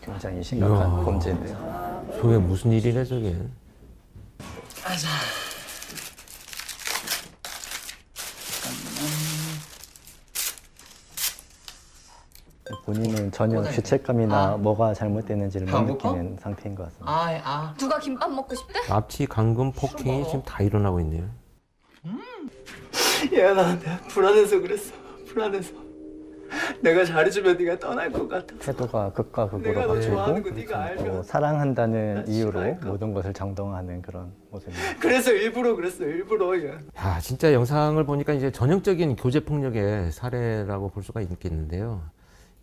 굉장히 심각한 이야. 범죄인데요. 저게 무슨 일이래 저게? 본인은 전혀 죄책감이나 뭐가 잘못됐는지를 못 느끼는 상태인 것 같습니다. 누가 김밥 먹고 싶대? 납치, 감금, 폭행이 지금 다 일어나고 있네요. 야, 나 불안해서 그랬어. 불안해서. 내가 잘해주면 네가 떠날 것 같아. 태도가 극과 내가 극으로 너 좋아하는 거 바뀌고 네가 알면 사랑한다는 이유로 모든 것을 정당화하는 그런 모습입니다. 그래서 일부러 그랬어. 일부러. 야. 야, 진짜 영상을 보니까 이제 전형적인 교제 폭력의 사례라고 볼 수가 있겠는데요.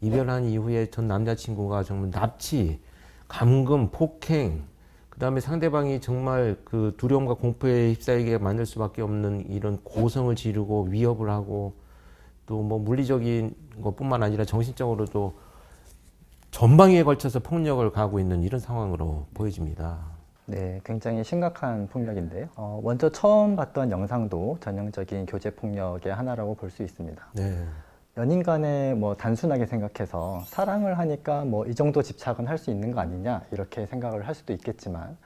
이별한 이후에 전 남자친구가 정말 납치, 감금, 폭행, 그 다음에 상대방이 정말 그 두려움과 공포에 휩싸이게 만들 수밖에 없는 이런 고성을 지르고 위협을 하고 또 뭐 물리적인 것뿐만 아니라 정신적으로도 전방위에 걸쳐서 폭력을 가하고 있는 이런 상황으로 보여집니다. 네, 굉장히 심각한 폭력인데요. 먼저 처음 봤던 영상도 전형적인 교제 폭력의 하나라고 볼 수 있습니다. 네. 연인 간에 뭐 단순하게 생각해서 사랑을 하니까 뭐 이 정도 집착은 할 수 있는 거 아니냐 이렇게 생각을 할 수도 있겠지만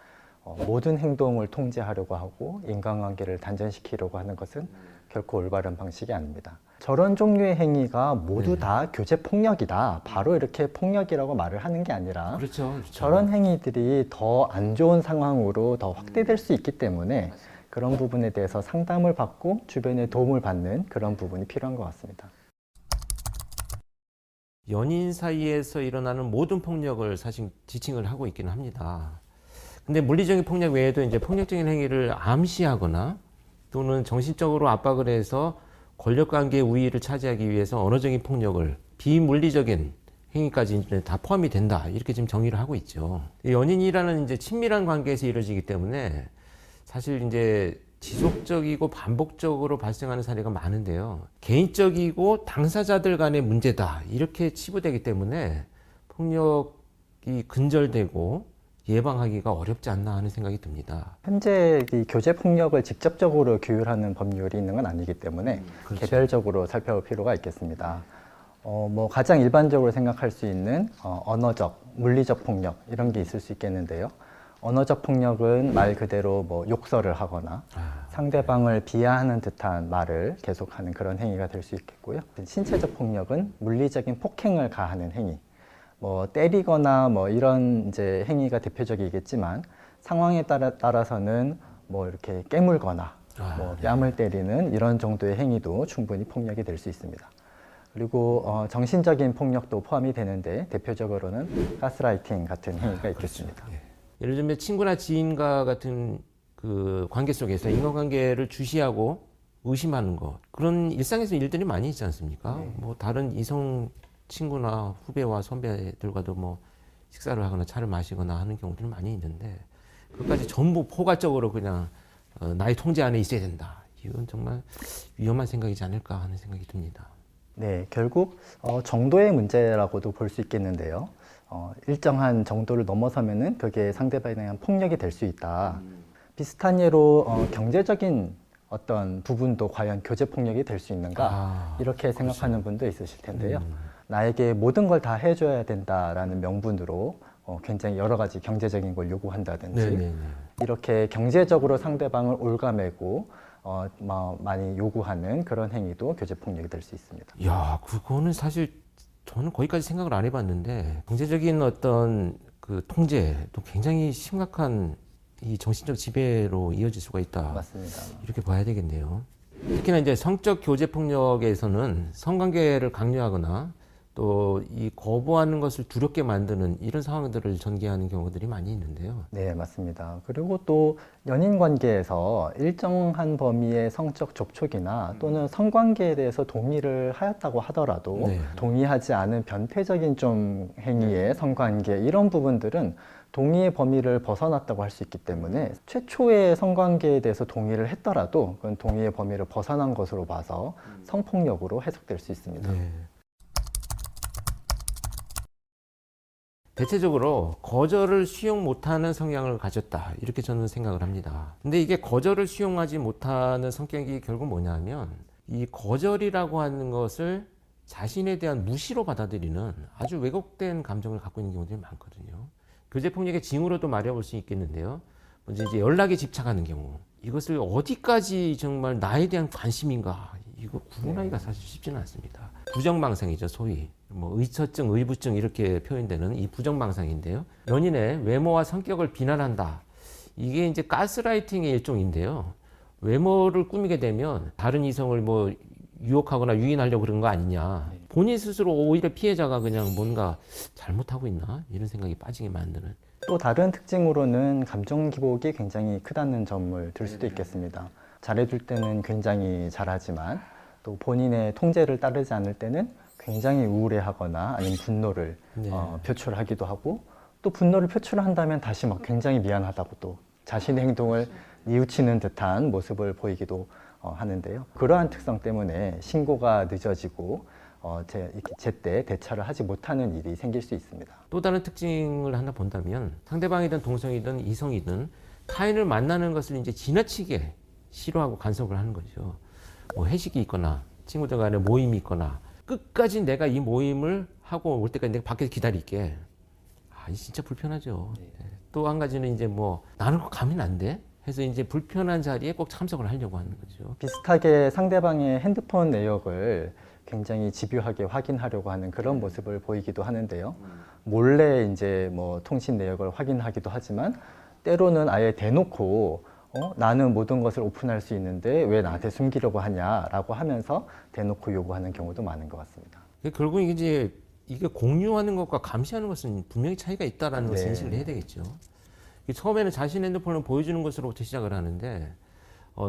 모든 행동을 통제하려고 하고 인간관계를 단절시키려고 하는 것은 결코 올바른 방식이 아닙니다. 저런 종류의 행위가 모두 다 교제 폭력이다. 바로 이렇게 폭력이라고 말을 하는 게 아니라 그렇죠. 저런 행위들이 더 안 좋은 상황으로 더 확대될 수 있기 때문에 그런 부분에 대해서 상담을 받고 주변의 도움을 받는 그런 부분이 필요한 것 같습니다. 연인 사이에서 일어나는 모든 폭력을 사실 지칭을 하고 있기는 합니다. 근데 물리적인 폭력 외에도 이제 폭력적인 행위를 암시하거나 또는 정신적으로 압박을 해서 권력관계의 우위를 차지하기 위해서 언어적인 폭력을 비물리적인 행위까지 이제 다 포함이 된다. 이렇게 지금 정의를 하고 있죠. 연인이라는 이제 친밀한 관계에서 이루어지기 때문에 사실 이제 지속적이고 반복적으로 발생하는 사례가 많은데요. 개인적이고 당사자들 간의 문제다. 이렇게 치부되기 때문에 폭력이 근절되고 예방하기가 어렵지 않나 하는 생각이 듭니다. 현재 이 교제 폭력을 직접적으로 규율하는 법률이 있는 건 아니기 때문에 그렇죠. 개별적으로 살펴볼 필요가 있겠습니다. 뭐 가장 일반적으로 생각할 수 있는 언어적, 물리적 폭력 이런 게 있을 수 있겠는데요. 언어적 폭력은 말 그대로 뭐 욕설을 하거나 상대방을 비하하는 듯한 말을 계속하는 그런 행위가 될 수 있겠고요. 신체적 폭력은 물리적인 폭행을 가하는 행위. 뭐 때리거나 뭐 이런 이제 행위가 대표적이겠지만 상황에 따라서는 뭐 이렇게 깨물거나 뭐 뺨을 때리는 이런 정도의 행위도 충분히 폭력이 될 수 있습니다. 그리고 정신적인 폭력도 포함이 되는데 대표적으로는 가스라이팅 같은 행위가 있겠습니다. 그렇죠. 예를 들면 친구나 지인과 같은 그 관계 속에서 인간관계를 주시하고 의심하는 것 그런 일상에서 일들이 많이 있지 않습니까? 뭐 다른 이성 친구나 후배와 선배들과도 뭐 식사를 하거나 차를 마시거나 하는 경우들이 많이 있는데 그것까지 전부 포괄적으로 그냥 나의 통제 안에 있어야 된다. 이건 정말 위험한 생각이지 않을까 하는 생각이 듭니다. 네, 결국 정도의 문제라고도 볼 수 있겠는데요. 일정한 정도를 넘어서면은 그게 상대방에 대한 폭력이 될 수 있다. 비슷한 예로 경제적인 어떤 부분도 과연 교제 폭력이 될 수 있는가 이렇게 생각하는 분도 있으실 텐데요. 나에게 모든 걸 다 해줘야 된다라는 명분으로 굉장히 여러 가지 경제적인 걸 요구한다든지 이렇게 경제적으로 상대방을 올가매고 많이 요구하는 그런 행위도 교제 폭력이 될 수 있습니다. 야, 그거는 사실 저는 거기까지 생각을 안 해봤는데 경제적인 어떤 그 통제도 굉장히 심각한 이 정신적 지배로 이어질 수가 있다. 맞습니다. 이렇게 봐야 되겠네요. 특히나 이제 성적 교제 폭력에서는 성관계를 강요하거나 또 이 거부하는 것을 두렵게 만드는 이런 상황들을 전개하는 경우들이 많이 있는데요. 네, 맞습니다. 그리고 또 연인 관계에서 일정한 범위의 성적 접촉이나 또는 성관계에 대해서 동의를 하였다고 하더라도 동의하지 않은 변태적인 좀 행위의 성관계 이런 부분들은 동의의 범위를 벗어났다고 할 수 있기 때문에 최초의 성관계에 대해서 동의를 했더라도 그건 동의의 범위를 벗어난 것으로 봐서 성폭력으로 해석될 수 있습니다. 대체적으로 거절을 수용 못하는 성향을 가졌다 이렇게 저는 생각을 합니다. 근데 이게 거절을 수용하지 못하는 성격이 결국 뭐냐면 이 거절이라고 하는 것을 자신에 대한 무시로 받아들이는 아주 왜곡된 감정을 갖고 있는 경우들이 많거든요. 교제폭력의 징후로도 말해볼 수 있겠는데요. 먼저 이제 연락에 집착하는 경우, 이것을 어디까지 정말 나에 대한 관심인가, 이거 구분하기가 사실 쉽지는 않습니다. 부정망상이죠, 소위. 뭐 의처증, 의부증 이렇게 표현되는 이 부정망상인데요. 연인의 외모와 성격을 비난한다. 이게 이제 가스라이팅의 일종인데요. 외모를 꾸미게 되면 다른 이성을 뭐 유혹하거나 유인하려고 그런 거 아니냐. 본인 스스로 오히려 피해자가 그냥 뭔가 잘못하고 있나 이런 생각이 빠지게 만드는. 또 다른 특징으로는 감정 기복이 굉장히 크다는 점을 들 수도 있겠습니다. 잘해줄 때는 굉장히 잘하지만 또 본인의 통제를 따르지 않을 때는 굉장히 우울해하거나 아니면 분노를 표출하기도 하고, 또 분노를 표출한다면 다시 막 굉장히 미안하다고 또 자신의 행동을 뉘우치는 듯한 모습을 보이기도 하는데요. 그러한 특성 때문에 신고가 늦어지고 제때 대처를 하지 못하는 일이 생길 수 있습니다. 또 다른 특징을 하나 본다면 상대방이든 동성이든 이성이든 타인을 만나는 것을 이제 지나치게 싫어하고 간섭을 하는 거죠. 뭐 회식이 있거나 친구들 간에 모임이 있거나 끝까지 내가 이 모임을 하고 올 때까지 내가 밖에서 기다릴게. 아, 진짜 불편하죠. 또 한 가지는 이제 뭐 나는 가면 안 돼? 해서 이제 불편한 자리에 꼭 참석을 하려고 하는 거죠. 비슷하게 상대방의 핸드폰 내역을 굉장히 집요하게 확인하려고 하는 그런 모습을 보이기도 하는데요. 몰래 이제 뭐 통신 내역을 확인하기도 하지만 때로는 아예 대놓고 나는 모든 것을 오픈할 수 있는데 왜 나한테 숨기려고 하냐라고 하면서 대놓고 요구하는 경우도 많은 것 같습니다. 결국 이제 이게 공유하는 것과 감시하는 것은 분명히 차이가 있다라는 것을 인식을 해야 되겠죠. 처음에는 자신 핸드폰을 보여주는 것으로부터 시작을 하는데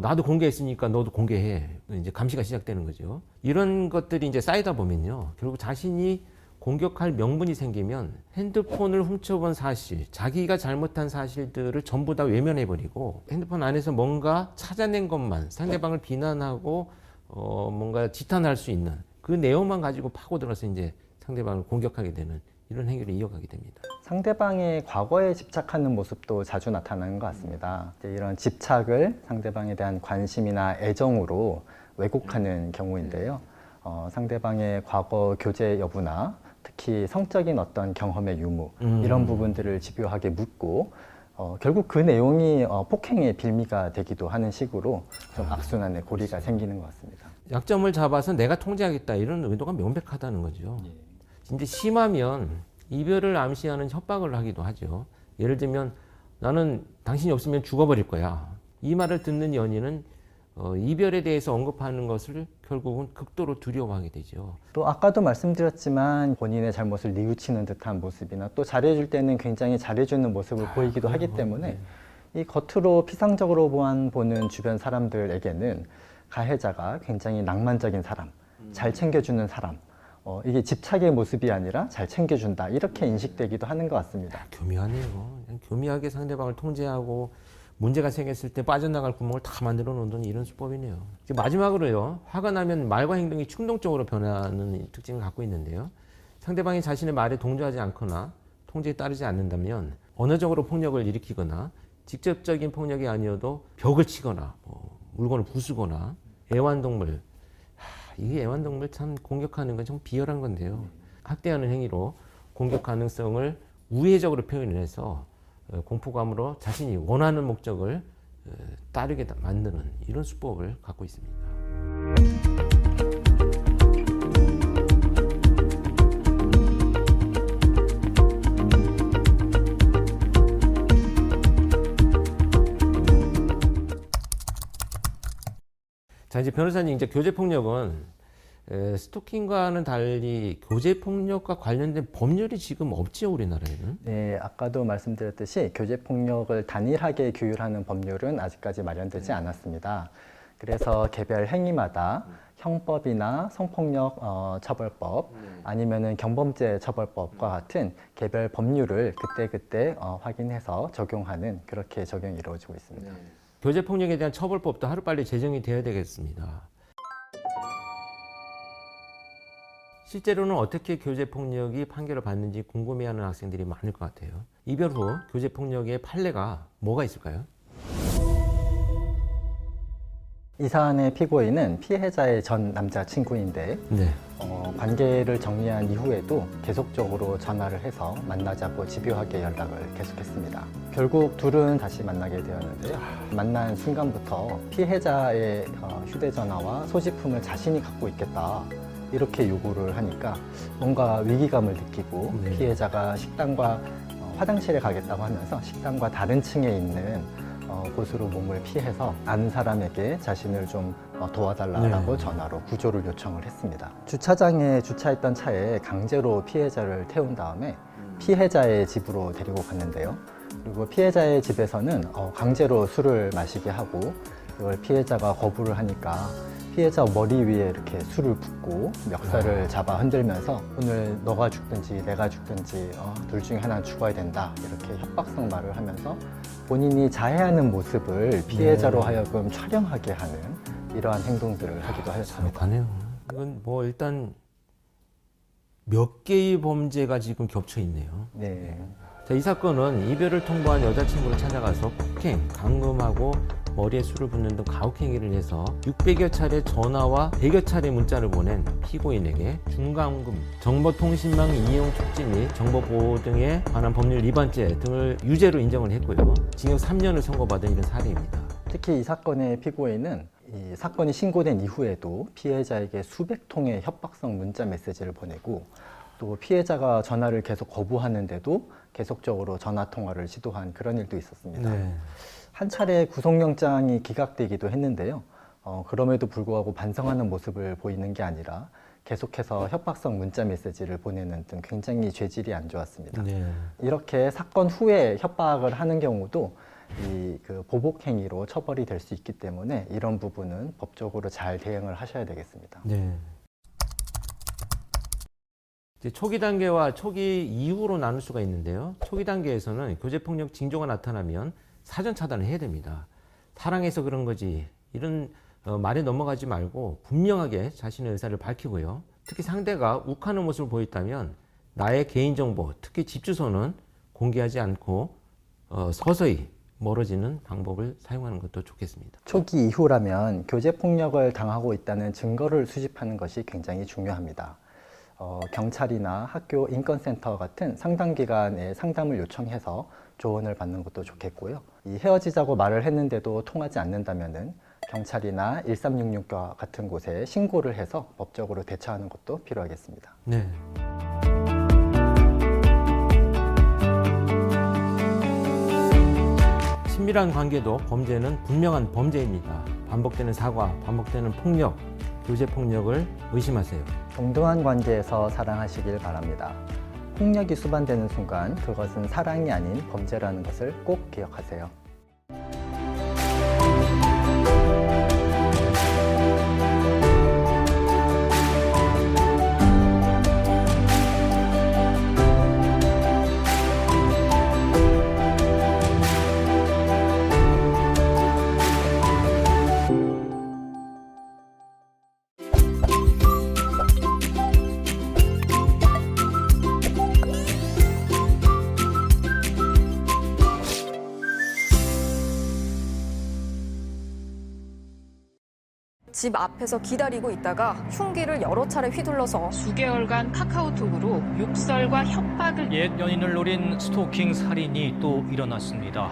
나도 공개했으니까 너도 공개해. 이제 감시가 시작되는 거죠. 이런 것들이 이제 쌓이다 보면요. 결국 자신이 공격할 명분이 생기면 핸드폰을 훔쳐본 사실, 자기가 잘못한 사실들을 전부 다 외면해버리고 핸드폰 안에서 뭔가 찾아낸 것만 상대방을 비난하고 뭔가 지탄할 수 있는 그 내용만 가지고 파고들어서 이제 상대방을 공격하게 되는 이런 행위를 이어가게 됩니다. 상대방의 과거에 집착하는 모습도 자주 나타나는 것 같습니다. 이런 집착을 상대방에 대한 관심이나 애정으로 왜곡하는 경우인데요. 상대방의 과거 교제 여부나 특히 성적인 어떤 경험의 유무 이런 부분들을 집요하게 묻고 결국 그 내용이 폭행의 빌미가 되기도 하는 식으로 좀 악순환의 고리가 생기는 것 같습니다. 약점을 잡아서 내가 통제하겠다 이런 의도가 명백하다는 거죠. 이제 심하면 이별을 암시하는 협박을 하기도 하죠. 예를 들면 나는 당신이 없으면 죽어버릴 거야. 이 말을 듣는 연인은 이별에 대해서 언급하는 것을 결국은 극도로 두려워하게 되죠. 또 아까도 말씀드렸지만 본인의 잘못을 뉘우치는 듯한 모습이나 또 잘해줄 때는 굉장히 잘해주는 모습을 보이기도 하기 때문에 이 겉으로 피상적으로만 보는 주변 사람들에게는 가해자가 굉장히 낭만적인 사람, 잘 챙겨주는 사람, 이게 집착의 모습이 아니라 잘 챙겨준다 이렇게 인식되기도 하는 것 같습니다. 교묘하네요. 그냥 교묘하게 상대방을 통제하고 문제가 생겼을 때 빠져나갈 구멍을 다 만들어 놓는 이런 수법이네요. 마지막으로요. 화가 나면 말과 행동이 충동적으로 변하는 특징을 갖고 있는데요. 상대방이 자신의 말에 동조하지 않거나 통제에 따르지 않는다면 언어적으로 폭력을 일으키거나 직접적인 폭력이 아니어도 벽을 치거나 물건을 부수거나 애완동물, 이게 애완동물 참 공격하는 건 좀 비열한 건데요. 학대하는 행위로 공격 가능성을 우회적으로 표현해서 공포감으로 자신이 원하는 목적을 따르게 만드는 이런 수법을 갖고 있습니다. 자, 이제 변호사님, 이제 교제폭력은 스토킹과는 달리 교제폭력과 관련된 법률이 지금 없지요, 우리나라에는? 네, 아까도 말씀드렸듯이 교제폭력을 단일하게 규율하는 법률은 아직까지 마련되지 않았습니다. 그래서 개별 행위마다 형법이나 성폭력 처벌법 아니면은 경범죄 처벌법과 같은 개별 법률을 그때그때 확인해서 적용하는 그렇게 적용이 이루어지고 있습니다. 교제폭력에 대한 처벌법도 하루빨리 제정이 되어야 되겠습니다. 실제로는 어떻게 교제폭력이 판결을 받는지 궁금해하는 학생들이 많을 것 같아요. 이별 후 교제폭력의 판례가 뭐가 있을까요? 이 사안의 피고인은 피해자의 전 남자친구인데 네. 관계를 정리한 이후에도 계속적으로 전화를 해서 만나자고 집요하게 연락을 계속했습니다. 결국 둘은 다시 만나게 되었는데요. 만난 순간부터 피해자의 휴대전화와 소지품을 자신이 갖고 있겠다 이렇게 요구를 하니까 뭔가 위기감을 느끼고 네. 피해자가 식당과 화장실에 가겠다고 하면서 식당과 다른 층에 있는 곳으로 몸을 피해서 아는 사람에게 자신을 좀 도와달라고 전화로 구조를 요청을 했습니다. 주차장에 주차했던 차에 강제로 피해자를 태운 다음에 피해자의 집으로 데리고 갔는데요. 그리고 피해자의 집에서는 강제로 술을 마시게 하고 이걸 피해자가 거부를 하니까 피해자 머리 위에 이렇게 술을 붓고 멱살을 잡아 흔들면서 오늘 너가 죽든지 내가 죽든지 둘 중에 하나는 죽어야 된다 이렇게 협박성 말을 하면서 본인이 자해하는 모습을 피해자로 하여금 촬영하게 하는 이러한 행동들을 하기도 하였습니다. 가네요. 이건 뭐 일단 몇 개의 범죄가 지금 겹쳐 있네요. 네. 자, 이 사건은 이별을 통보한 여자친구를 찾아가서 폭행, 감금하고 머리에 술을 붓는 등 가혹행위를 해서 600여 차례 전화와 100여 차례 문자를 보낸 피고인에게 중감금, 정보통신망 이용 촉진 및 정보보호 등에 관한 법률 위반죄 등을 유죄로 인정을 했고요. 징역 3년을 선고받은 이런 사례입니다. 특히 이 사건의 피고인은 이 사건이 신고된 이후에도 피해자에게 수백 통의 협박성 문자 메시지를 보내고 또 피해자가 전화를 계속 거부하는데도 계속적으로 전화 통화를 시도한 그런 일도 있었습니다. 네. 한 차례 구속영장이 기각되기도 했는데요. 그럼에도 불구하고 반성하는 모습을 보이는 게 아니라 계속해서 협박성 문자 메시지를 보내는 등 굉장히 죄질이 안 좋았습니다. 네. 이렇게 사건 후에 협박을 하는 경우도 그 보복 행위로 처벌이 될 수 있기 때문에 이런 부분은 법적으로 잘 대응을 하셔야 되겠습니다. 네. 이제 초기 단계와 초기 이후로 나눌 수가 있는데요. 초기 단계에서는 교제폭력 징조가 나타나면 사전 차단을 해야 됩니다. 사랑해서 그런 거지 이런 말에 넘어가지 말고 분명하게 자신의 의사를 밝히고요. 특히 상대가 욱하는 모습을 보였다면 나의 개인정보, 특히 집 주소는 공개하지 않고 서서히 멀어지는 방법을 사용하는 것도 좋겠습니다. 초기 이후라면 교제폭력을 당하고 있다는 증거를 수집하는 것이 굉장히 중요합니다. 경찰이나 학교 인권센터 같은 상담기관에 상담을 요청해서 조언을 받는 것도 좋겠고요. 이 헤어지자고 말을 했는데도 통하지 않는다면은 경찰이나 1366과 같은 곳에 신고를 해서 법적으로 대처하는 것도 필요하겠습니다. 네. 친밀한 관계도 범죄는 분명한 범죄입니다. 반복되는 사과, 반복되는 폭력, 교제폭력을 의심하세요. 동등한 관계에서 사랑하시길 바랍니다. 폭력이 수반되는 순간 그것은 사랑이 아닌 범죄라는 것을 꼭 기억하세요. 집 앞에서 기다리고 있다가 흉기를 여러 차례 휘둘러서 수개월간 카카오톡으로 욕설과 협박을 옛 연인을 노린 스토킹 살인이 또 일어났습니다.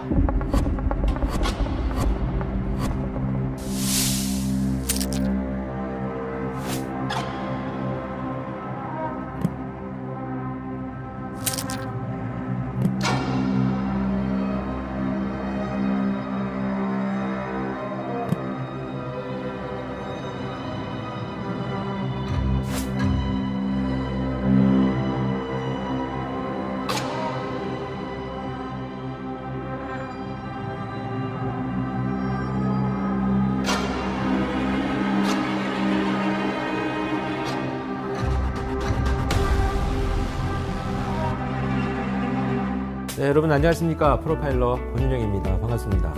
네, 여러분 안녕하십니까. 프로파일러 권윤영입니다. 반갑습니다.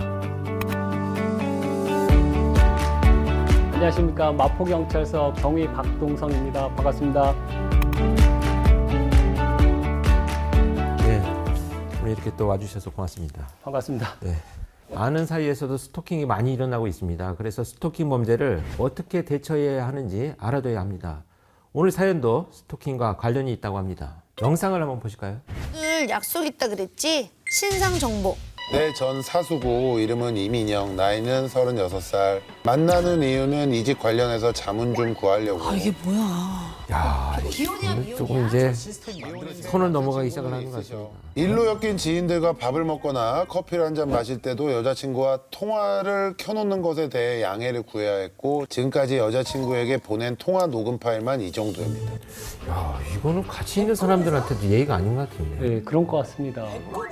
안녕하십니까. 마포경찰서 경위 박동성입니다. 반갑습니다. 네, 오늘 이렇게 또 와주셔서 고맙습니다. 반갑습니다. 네. 아는 사이에서도 스토킹이 많이 일어나고 있습니다. 그래서 스토킹 범죄를 어떻게 대처해야 하는지 알아둬야 합니다. 오늘 사연도 스토킹과 관련이 있다고 합니다. 영상을 한번 보실까요? 오늘 약속 있다 그랬지? 신상 정보. 내 전 사수고 이름은 이민영, 나이는 36살. 만나는 이유는 이직 관련해서 자문 좀 구하려고. 아, 이게 뭐야? 야, 이거는 조금 이제 선을 넘어가기 시작을 하는 것 같습니다. 일로 엮인 지인들과 밥을 먹거나 커피를 한 잔 마실 때도 여자친구와 통화를 켜놓는 것에 대해 양해를 구해야 했고 지금까지 여자친구에게 보낸 통화 녹음 파일만 이 정도입니다. 야, 이거는 같이 있는 사람들한테도 예의가 아닌 것 같은데. 네, 그런 것 같습니다.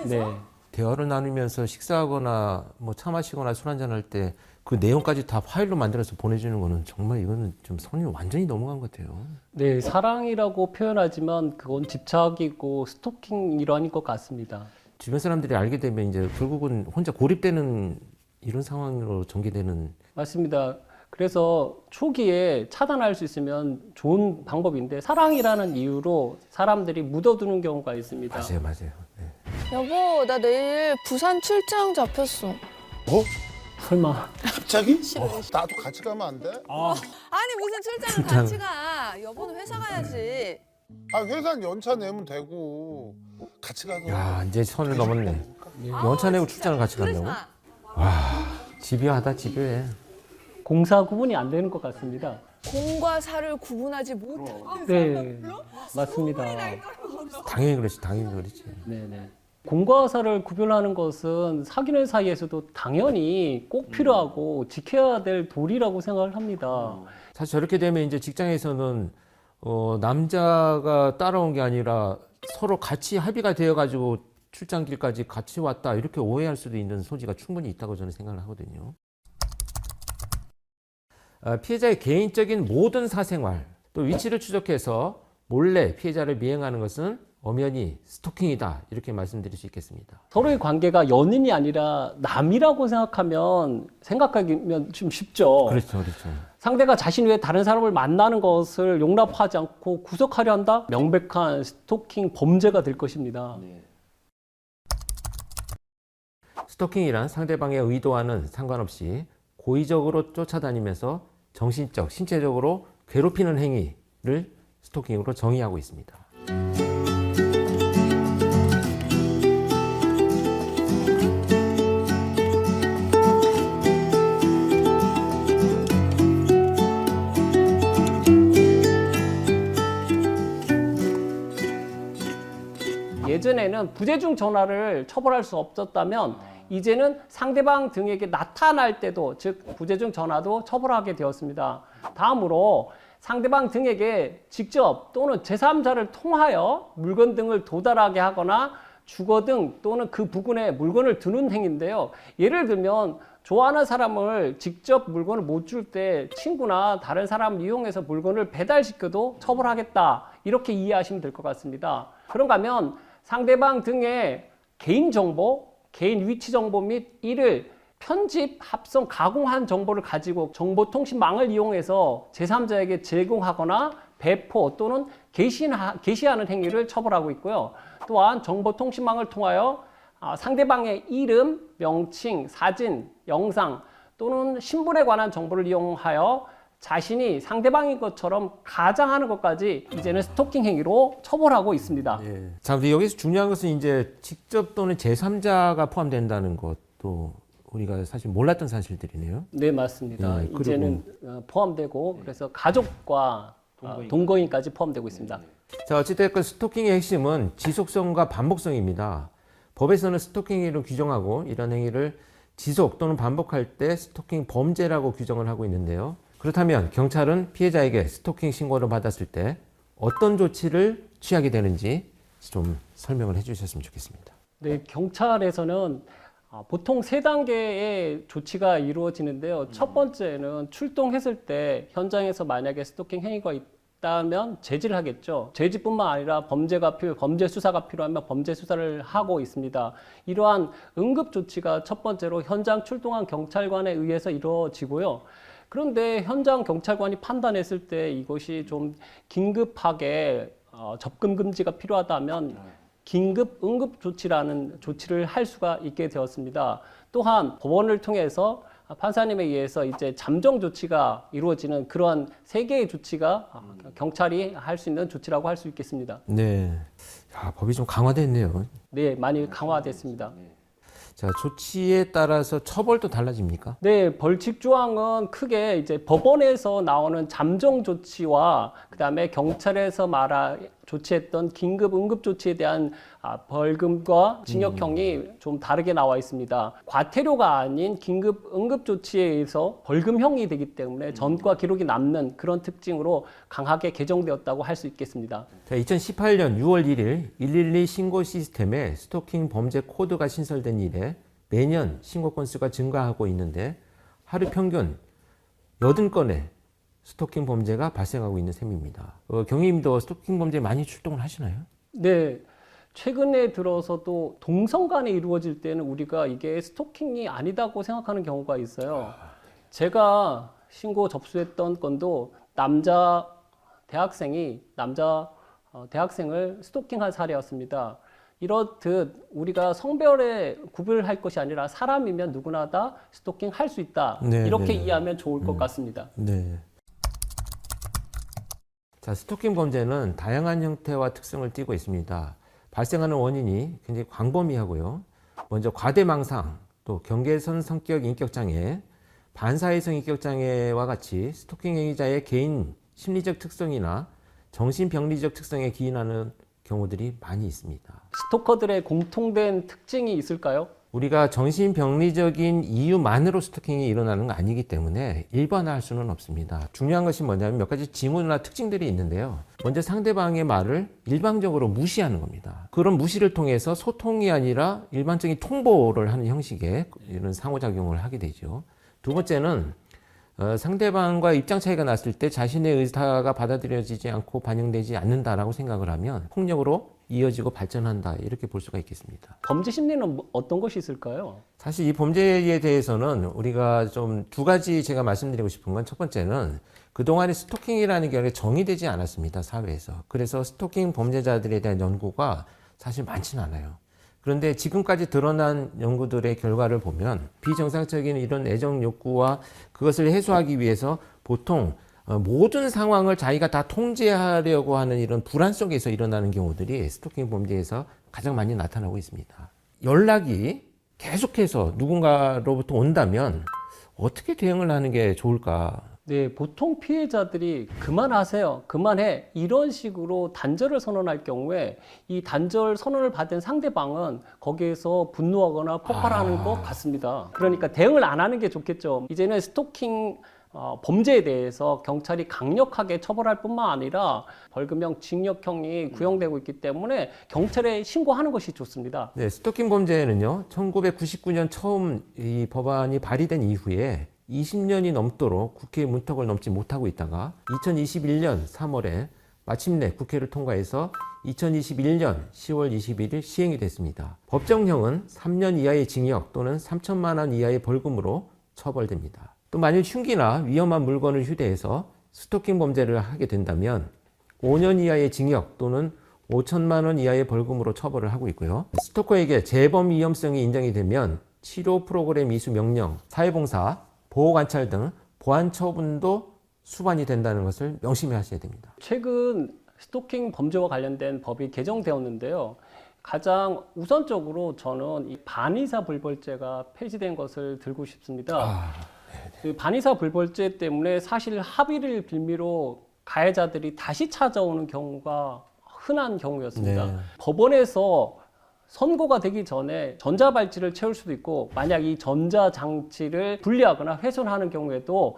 네. 대화를 나누면서 식사하거나 뭐 차 마시거나 술 한잔 할 때 그 내용까지 다 파일로 만들어서 보내주는 거는 정말 이거는 좀 선이 완전히 넘어간 것 같아요. 네, 사랑이라고 표현하지만 그건 집착이고 스토킹 일환인 것 같습니다. 주변 사람들이 알게 되면 이제 결국은 혼자 고립되는 이런 상황으로 전개되는. 맞습니다. 그래서 초기에 차단할 수 있으면 좋은 방법인데 사랑이라는 이유로 사람들이 묻어두는 경우가 있습니다. 맞아요. 네. 여보, 나 내일 부산 출장 잡혔어. 뭐? 설마. 갑자기? 나도 같이 가면 안 돼? 아니 무슨 출장을 같이 가? 여보는 회사 가야지. 아, 회사는 연차 내면 되고 같이 가서. 야, 이제 선을 넘었네. 연차 내고 출장을 같이 간다고? 와, 집요하다, 집요해. 공사 구분이 안 되는 것 같습니다. 공과 사를 구분하지 못해. 네, 맞습니다. 당연히 그렇지. 네네. 공과 사를 구별하는 것은 사귀는 사이에서도 당연히 꼭 필요하고 지켜야 될 도리라고 생각을 합니다. 사실 저렇게 되면 이제 직장에서는 남자가 따라온 게 아니라 서로 같이 합의가 되어가지고 출장길까지 같이 왔다 이렇게 오해할 수도 있는 소지가 충분히 있다고 저는 생각을 하거든요. 피해자의 개인적인 모든 사생활 또 위치를 추적해서 몰래 피해자를 미행하는 것은 엄연히 스토킹이다 이렇게 말씀드릴 수 있겠습니다. 서로의 관계가 연인이 아니라 남이라고 생각하기면 좀 쉽죠. 그렇죠. 상대가 자신 외에 다른 사람을 만나는 것을 용납하지 않고 구속하려 한다? 명백한 스토킹 범죄가 될 것입니다. 스토킹이란 상대방의 의도와는 상관없이 고의적으로 쫓아다니면서 정신적, 신체적으로 괴롭히는 행위를 스토킹으로 정의하고 있습니다. 예전에는 부재중 전화를 처벌할 수 없었다면 이제는 상대방 등에게 나타날 때도 즉 부재중 전화도 처벌하게 되었습니다. 다음으로 상대방 등에게 직접 또는 제3자를 통하여 물건 등을 도달하게 하거나 주거 등 또는 그 부근에 물건을 두는 행위인데요. 예를 들면 좋아하는 사람을 직접 물건을 못 줄 때 친구나 다른 사람을 이용해서 물건을 배달시켜도 처벌하겠다 이렇게 이해하시면 될 것 같습니다. 그런가 하면 상대방 등의 개인정보, 개인 위치 정보 및 이를 편집, 합성, 가공한 정보를 가지고 정보통신망을 이용해서 제3자에게 제공하거나 배포 또는 게시하는 행위를 처벌하고 있고요. 또한 정보통신망을 통하여 상대방의 이름, 명칭, 사진, 영상 또는 신분에 관한 정보를 이용하여 자신이 상대방인 것처럼 가장하는 것까지 이제는 스토킹 행위로 처벌하고 있습니다. 자, 근데 여기서 중요한 것은 이제 직접 또는 제3자가 포함된다는 것도 우리가 사실 몰랐던 사실들이네요. 네, 맞습니다. 이제는 포함되고 그래서 가족과 동거인까지 포함되고 있습니다. 자, 어찌됐건 스토킹의 핵심은 지속성과 반복성입니다. 법에서는 스토킹 행위를 규정하고 이런 행위를 지속 또는 반복할 때 스토킹 범죄라고 규정을 하고 있는데요. 그렇다면 경찰은 피해자에게 스토킹 신고를 받았을 때 어떤 조치를 취하게 되는지 좀 설명을 해주셨으면 좋겠습니다. 네, 경찰에서는 보통 3단계의 조치가 이루어지는데요. 첫 번째는 출동했을 때 현장에서 만약에 스토킹 행위가 있다면 제지를 하겠죠. 제지뿐만 아니라 범죄 수사가 필요하면 범죄 수사를 하고 있습니다. 이러한 응급 조치가 첫 번째로 현장 출동한 경찰관에 의해서 이루어지고요. 그런데 현장 경찰관이 판단했을 때 이것이 좀 긴급하게 접근 금지가 필요하다면 긴급 응급 조치라는 조치를 할 수가 있게 되었습니다. 또한 법원을 통해서 판사님에 의해서 이제 잠정 조치가 이루어지는 그러한 3개의 조치가 경찰이 할 수 있는 조치라고 할 수 있겠습니다. 네. 야, 법이 좀 강화됐네요. 네, 많이 강화됐습니다. 자, 조치에 따라서 처벌도 달라집니까? 네, 벌칙 조항은 크게 이제 법원에서 나오는 잠정 조치와 그다음에 경찰에서 조치했던 긴급 응급 조치에 대한 벌금과 징역형이 좀 다르게 나와 있습니다. 과태료가 아닌 긴급 응급 조치에 의해서 벌금형이 되기 때문에 전과 기록이 남는 그런 특징으로 강하게 개정되었다고 할 수 있겠습니다. 자, 2018년 6월 1일 112 신고 시스템에 스토킹 범죄 코드가 신설된 이래 매년 신고 건수가 증가하고 있는데 하루 평균 80건의 스토킹 범죄가 발생하고 있는 셈입니다. 경위님도 스토킹 범죄 많이 출동을 하시나요? 네. 최근에 들어서도 동성 간에 이루어질 때는 우리가 이게 스토킹이 아니다고 생각하는 경우가 있어요. 제가 신고 접수했던 건도 남자 대학생을 스토킹한 사례였습니다. 이렇듯 우리가 성별에 구별할 것이 아니라 사람이면 누구나 다 스토킹 할 수 있다. 네, 이렇게 네. 이해하면 좋을 것 같습니다. 네. 자, 스토킹 범죄는 다양한 형태와 특성을 띠고 있습니다. 발생하는 원인이 굉장히 광범위하고요. 먼저 과대망상, 또 경계선 성격 인격장애, 반사회성 인격장애와 같이 스토킹 행위자의 개인 심리적 특성이나 정신병리적 특성에 기인하는 경우들이 많이 있습니다. 스토커들의 공통된 특징이 있을까요? 우리가 정신병리적인 이유만으로 스토킹이 일어나는 건 아니기 때문에 일반화할 수는 없습니다. 중요한 것이 뭐냐면 몇 가지 징후나 특징들이 있는데요. 먼저 상대방의 말을 일방적으로 무시하는 겁니다. 그런 무시를 통해서 소통이 아니라 일반적인 통보를 하는 형식의 이런 상호작용을 하게 되죠. 두 번째는 상대방과 입장 차이가 났을 때 자신의 의사가 받아들여지지 않고 반영되지 않는다라고 생각을 하면 폭력으로 이어지고 발전한다, 이렇게 볼 수가 있겠습니다. 범죄 심리는 어떤 것이 있을까요? 사실 이 범죄에 대해서는 우리가 좀 두 가지 제가 말씀드리고 싶은 건, 첫 번째는 그동안에 스토킹이라는 게 정의되지 않았습니다, 사회에서. 그래서 스토킹 범죄자들에 대한 연구가 사실 많지는 않아요. 그런데 지금까지 드러난 연구들의 결과를 보면 비정상적인 이런 애정 욕구와 그것을 해소하기 위해서 보통 모든 상황을 자기가 다 통제하려고 하는 이런 불안 속에서 일어나는 경우들이 스토킹 범죄에서 가장 많이 나타나고 있습니다. 연락이 계속해서 누군가로부터 온다면 어떻게 대응을 하는 게 좋을까? 네, 보통 피해자들이 그만하세요, 그만해, 이런 식으로 단절을 선언할 경우에 이 단절 선언을 받은 상대방은 거기에서 분노하거나 폭발하는 것 같습니다. 그러니까 대응을 안 하는 게 좋겠죠. 이제는 스토킹 범죄에 대해서 경찰이 강력하게 처벌할 뿐만 아니라 벌금형, 징역형이 구형되고 있기 때문에 경찰에 신고하는 것이 좋습니다. 네, 스토킹 범죄는요, 1999년 처음 이 법안이 발의된 이후에 20년이 넘도록 국회 문턱을 넘지 못하고 있다가 2021년 3월에 마침내 국회를 통과해서 2021년 10월 21일 시행이 됐습니다. 법정형은 3년 이하의 징역 또는 3천만 원 이하의 벌금으로 처벌됩니다. 또 만일 흉기나 위험한 물건을 휴대해서 스토킹 범죄를 하게 된다면 5년 이하의 징역 또는 5천만 원 이하의 벌금으로 처벌을 하고 있고요. 스토커에게 재범 위험성이 인정이 되면 치료 프로그램 이수 명령, 사회봉사, 보호관찰 등 보안 처분도 수반이 된다는 것을 명심히 하셔야 됩니다. 최근 스토킹 범죄와 관련된 법이 개정되었는데요. 가장 우선적으로 저는 이 반의사 불벌죄가 폐지된 것을 들고 싶습니다. 그 반의사 불벌죄 때문에 사실 합의를 빌미로 가해자들이 다시 찾아오는 경우가 흔한 경우였습니다. 네. 법원에서 선고가 되기 전에 전자발찌를 채울 수도 있고, 만약 이 전자장치를 분리하거나 훼손하는 경우에도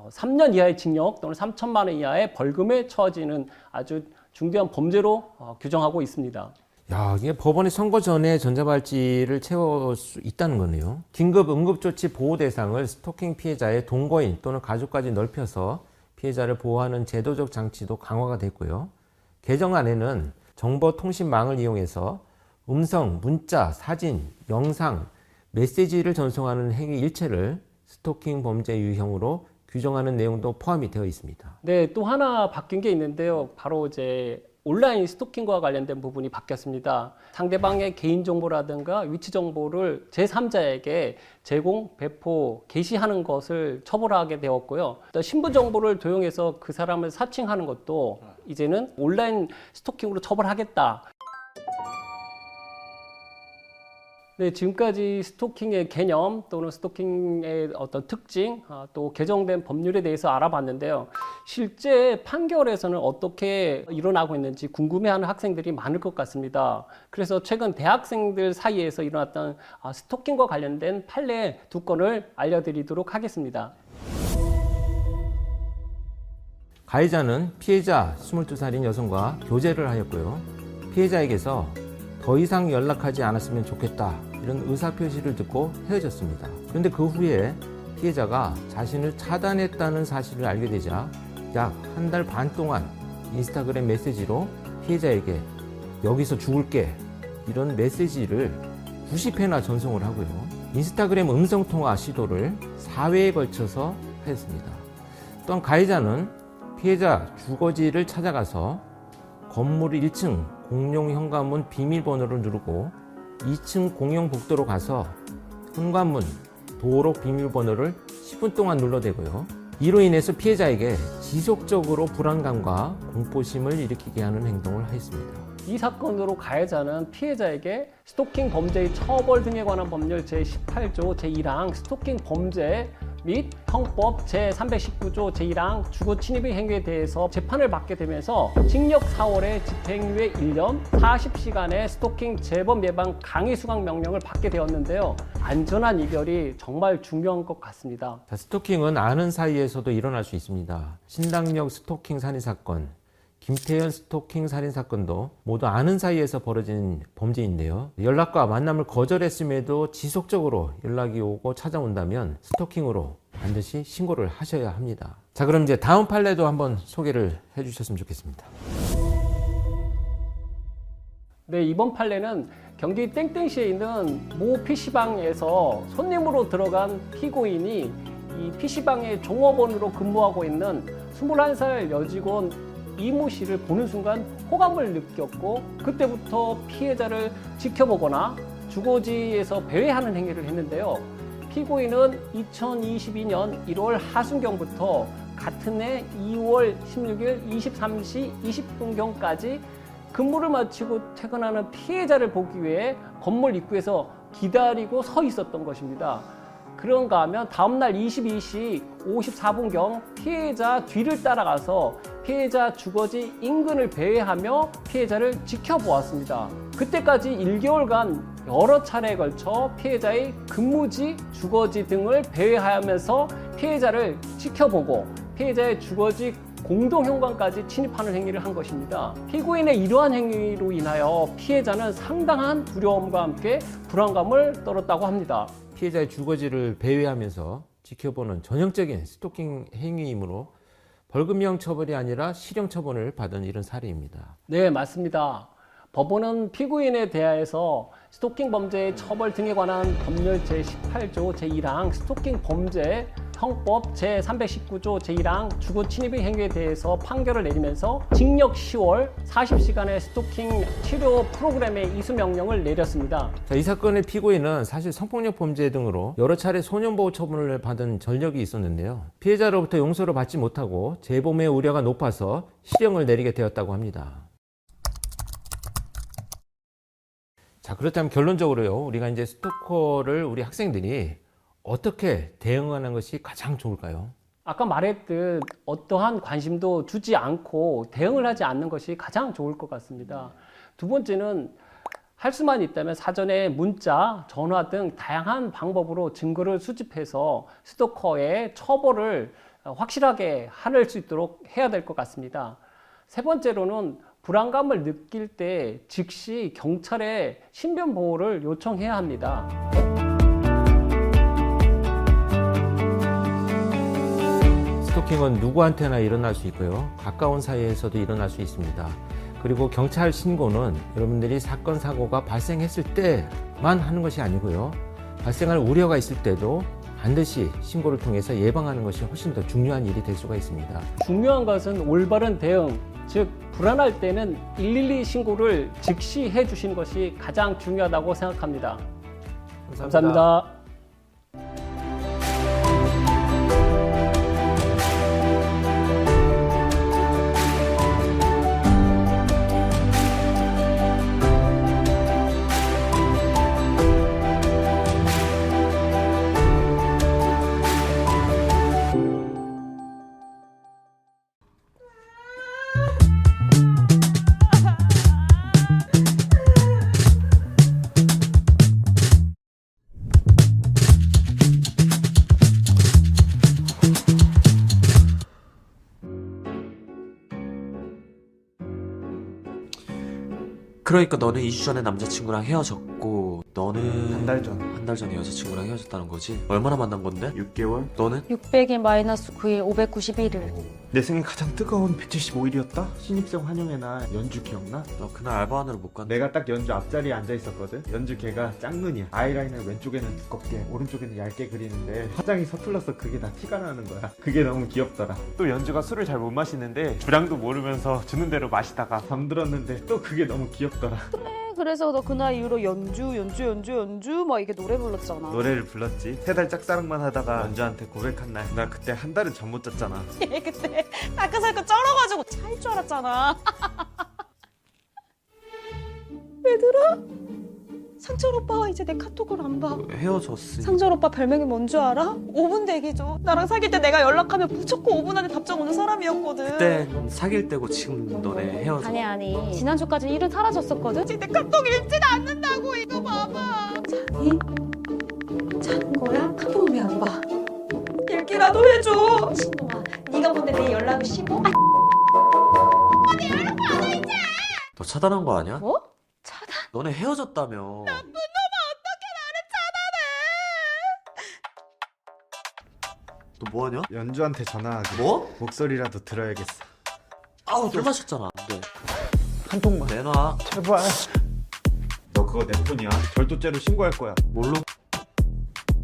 3년 이하의 징역 또는 3천만 원 이하의 벌금에 처해지는 아주 중대한 범죄로 규정하고 있습니다. 야, 이게 법원의 선고 전에 전자발찌를 채울 수 있다는 거네요. 긴급 응급조치 보호 대상을 스토킹 피해자의 동거인 또는 가족까지 넓혀서 피해자를 보호하는 제도적 장치도 강화가 됐고요. 개정안에는 정보통신망을 이용해서 음성, 문자, 사진, 영상, 메시지를 전송하는 행위 일체를 스토킹 범죄 유형으로 규정하는 내용도 포함이 되어 있습니다. 네, 또 하나 바뀐 게 있는데요. 바로 이제 온라인 스토킹과 관련된 부분이 바뀌었습니다. 상대방의 개인정보라든가 위치정보를 제3자에게 제공, 배포, 게시하는 것을 처벌하게 되었고요. 또 신분정보를 도용해서 그 사람을 사칭하는 것도 이제는 온라인 스토킹으로 처벌하겠다. 네, 지금까지 스토킹의 개념 또는 스토킹의 어떤 특징, 또 개정된 법률에 대해서 알아봤는데요. 실제 판결에서는 어떻게 일어나고 있는지 궁금해하는 학생들이 많을 것 같습니다. 그래서 최근 대학생들 사이에서 일어났던 스토킹과 관련된 판례 2건을 알려드리도록 하겠습니다. 가해자는 피해자 22살인 여성과 교제를 하였고요. 피해자에게서 더 이상 연락하지 않았으면 좋겠다 이런 의사표시를 듣고 헤어졌습니다. 그런데 그 후에 피해자가 자신을 차단했다는 사실을 알게 되자 약 한 달 반 동안 인스타그램 메시지로 피해자에게 여기서 죽을게 이런 메시지를 90회나 전송을 하고요. 인스타그램 음성통화 시도를 4회에 걸쳐서 했습니다. 또한 가해자는 피해자 주거지를 찾아가서 건물 1층 공용 현관문 비밀번호를 누르고 2층 공용 복도로 가서 현관문 도로 비밀번호를 10분 동안 눌러대고요. 이로 인해서 피해자에게 지속적으로 불안감과 공포심을 일으키게 하는 행동을 하였습니다. 이 사건으로 가해자는 피해자에게 스토킹 범죄의 처벌 등에 관한 법률 제18조 제1항 스토킹 범죄 및 형법 제319조 제1항 주거 침입의 행위에 대해서 재판을 받게 되면서 징역 4월에 집행유예 1년 40시간의 스토킹 재범 예방 강의 수강 명령을 받게 되었는데요. 안전한 이별이 정말 중요한 것 같습니다. 자, 스토킹은 아는 사이에서도 일어날 수 있습니다. 신당역 스토킹 살인 사건, 김태현 스토킹 살인 사건도 모두 아는 사이에서 벌어진 범죄인데요. 연락과 만남을 거절했음에도 지속적으로 연락이 오고 찾아온다면 스토킹으로 반드시 신고를 하셔야 합니다. 자, 그럼 이제 다음 판례도 한번 소개를 해주셨으면 좋겠습니다. 네, 이번 판례는 경기 땡땡시에 있는 모 PC방에서 손님으로 들어간 피고인이 이 PC방의 종업원으로 근무하고 있는 21살 여직원 이모 씨를 보는 순간 호감을 느꼈고 그때부터 피해자를 지켜보거나 주거지에서 배회하는 행위를 했는데요. 피고인은 2022년 1월 하순경부터 같은 해 2월 16일 23시 20분경까지 근무를 마치고 퇴근하는 피해자를 보기 위해 건물 입구에서 기다리고 서 있었던 것입니다. 그런가 하면 다음날 22시 54분경 피해자 뒤를 따라가서 피해자 주거지 인근을 배회하며 피해자를 지켜보았습니다. 그때까지 1개월간 여러 차례에 걸쳐 피해자의 근무지, 주거지 등을 배회하면서 피해자를 지켜보고 피해자의 주거지 공동현관까지 침입하는 행위를 한 것입니다. 피고인의 이러한 행위로 인하여 피해자는 상당한 두려움과 함께 불안감을 떨었다고 합니다. 피해자의 주거지를 배회하면서 지켜보는 전형적인 스토킹 행위이므로 벌금형 처벌이 아니라 실형 처분을 받은 이런 사례입니다. 네, 맞습니다. 법원은 피고인에 대하여서 스토킹 범죄의 처벌 등에 관한 법률 제18조 제1항 스토킹 범죄 형법 제319조 제1항 주거 침입의 행위에 대해서 판결을 내리면서 징역 10월 40시간의 스토킹 치료 프로그램의 이수 명령을 내렸습니다. 자, 이 사건의 피고인은 사실 성폭력 범죄 등으로 여러 차례 소년보호 처분을 받은 전력이 있었는데요. 피해자로부터 용서를 받지 못하고 재범의 우려가 높아서 실형을 내리게 되었다고 합니다. 자, 그렇다면 결론적으로요, 우리가 이제 스토커를 우리 학생들이 어떻게 대응하는 것이 가장 좋을까요? 아까 말했듯 어떠한 관심도 주지 않고 대응을 하지 않는 것이 가장 좋을 것 같습니다. 두 번째는 할 수만 있다면 사전에 문자, 전화 등 다양한 방법으로 증거를 수집해서 스토커의 처벌을 확실하게 할 수 있도록 해야 될 것 같습니다. 세 번째로는 불안감을 느낄 때 즉시 경찰에 신변 보호를 요청해야 합니다. 스토킹은 누구한테나 일어날 수 있고요. 가까운 사이에서도 일어날 수 있습니다. 그리고 경찰 신고는 여러분들이 사건, 사고가 발생했을 때만 하는 것이 아니고요. 발생할 우려가 있을 때도 반드시 신고를 통해서 예방하는 것이 훨씬 더 중요한 일이 될 수가 있습니다. 중요한 것은 올바른 대응, 즉 불안할 때는 112 신고를 즉시 해주시는 것이 가장 중요하다고 생각합니다. 감사합니다. 그러니까 너는 2주 전에 남자친구랑 헤어졌고 너는 한 달 전. 한 달 전에 여자친구랑 헤어졌다는 거지? 얼마나 만난 건데? 6개월? 너는? 600일 마이너스 9일 591일. 내 생에 가장 뜨거운 175일이었다? 신입생 환영의 날 연주 기억나? 너 그날 알바하느라 못 갔네. 내가 딱 연주 앞자리에 앉아있었거든? 연주 걔가 짱눈이야. 아이라인을 왼쪽에는 두껍게 오른쪽에는 얇게 그리는데 화장이 서툴러서 그게 다 티가 나는 거야. 그게 너무 귀엽더라. 또 연주가 술을 잘 못 마시는데 주량도 모르면서 주는 대로 마시다가 잠들었는데 또 그게 너무 귀엽더라. 그래서 너 그날 이후로 연주 막 이게 노래 불렀잖아. 노래를 불렀지. 3달 짝사랑만 하다가 연주한테 고백한 날 나 그때 한 달은 잠 못 잤잖아. 얘 그때 다크서클 쩔어가지고 차일 줄 알았잖아. 얘들아, 상철 오빠가 이제 내 카톡을 안 봐. 헤어졌으니 상철 오빠 별명이 뭔 줄 알아? 5분 대기죠. 나랑 사귈 때 내가 연락하면 무조건 5분 안에 답장 오는 사람이었거든. 그때 사귈 때고 지금 너네 헤어져. 아니 지난주까지 일은 사라졌었거든. 지금 내 카톡 읽지도 않는다고. 이거 봐봐. 자니? 잔 거야? 카톡 왜 안 봐? 읽기라도 해줘. 신동아, 네가 뭔데 내 연락을 씹어? 내 연락 받아 이제. 너 차단한 거 아니야? 뭐? 차단? 너네 헤어졌다며. 나쁜 놈아, 어떻게 나를 차단해? 너 뭐하냐? 연주한테 전화하게. 뭐? 목소리라도 들어야겠어. 아우 술 마셨잖아. 네. 한 통만. 내놔. 제발. 너 그거 내 폰이야. 절도죄로 신고할 거야. 뭘로?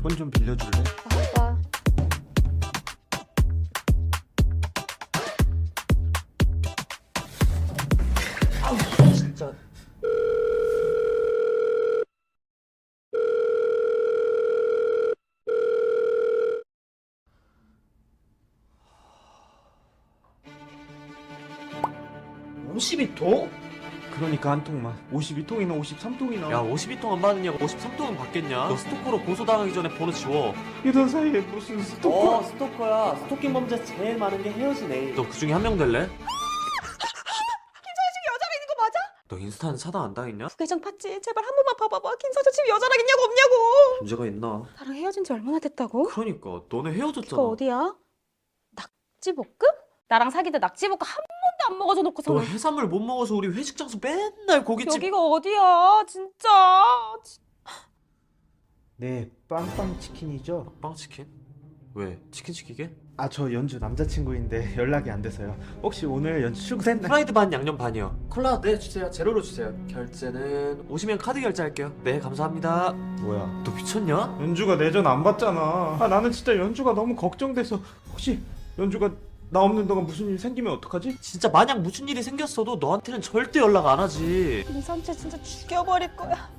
폰 좀 빌려줄래? 오빠. 아우 진짜. (52통) 그러니까 한 통만. 52통이나 53통이나. 야 52통 안 받느냐고. 53통은 받겠냐? 너 스토커로 고소당하기 전에 번호 지워. 이런 사이에 무슨 스토커. 스토커야. 스토킹 범죄 제일 많은 게 헤어지네. 너 그 중에 한 명 될래? 김서희 지금 여자랑 있는 거 맞아? 너 인스타는 차단 안 당했냐? 부계정 봤지? 제발 한 번만 봐봐봐. 김서희 지금 여자랑 있냐고 없냐고. 문제가 있나? 나랑 헤어진 지 얼마나 됐다고? 그러니까 너네 헤어졌잖아. 이거 어디야? 낙지볶음? 나랑 사귈 때 낙지볶음 한 번도 안 먹어줘 놓고서 너 해산물 못 먹어서 우리 회식 장소 맨날 고깃집. 여기가 어디야 진짜. 네, 빵빵 치킨이죠? 빵치킨? 왜? 치킨 시키게? 아, 저 연주 남자친구인데 연락이 안 돼서요. 혹시 오늘 연주 출근했나요? 프라이드 반 양념 반이요. 콜라 네 주세요. 제로로 주세요. 결제는 오시면 카드 결제할게요. 네 감사합니다. 뭐야? 너 미쳤냐? 연주가 내 전 안 받잖아. 아, 나는 진짜 연주가 너무 걱정돼서. 혹시 연주가 나 없는 동안 무슨 일 생기면 어떡하지? 진짜 만약 무슨 일이 생겼어도 너한테는 절대 연락 안 하지. 이선채 진짜 죽여버릴 거야.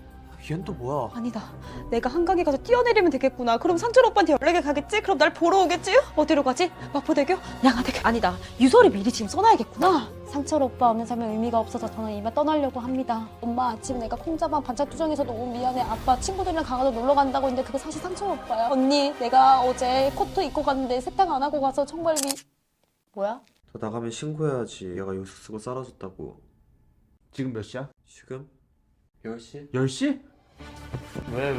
얜 또 뭐야? 아니다. 내가 한강에 가서 뛰어내리면 되겠구나. 그럼 상철 오빠한테 연락이 가겠지? 그럼 날 보러 오겠지? 어디로 가지? 마포대교? 양화대교? 아니다. 유서를 미리 지금 써놔야겠구나. 상철 오빠 없는 삶은 의미가 없어서 저는 이만 떠나려고 합니다. 엄마 아침 내가 콩자반 반찬 투정해서 너무 미안해. 아빠 친구들이랑 강화도 놀러 간다고 했는데 그거 사실 상철 오빠야. 언니 내가 어제 코트 입고 갔는데 세탁 안 하고 가서 정말 뭐야? 너 나가면 신고해야지. 얘가 요수 쓰고 쌀아줬다고. 지금 몇 시야? 지금? 10시? 10시? 왜?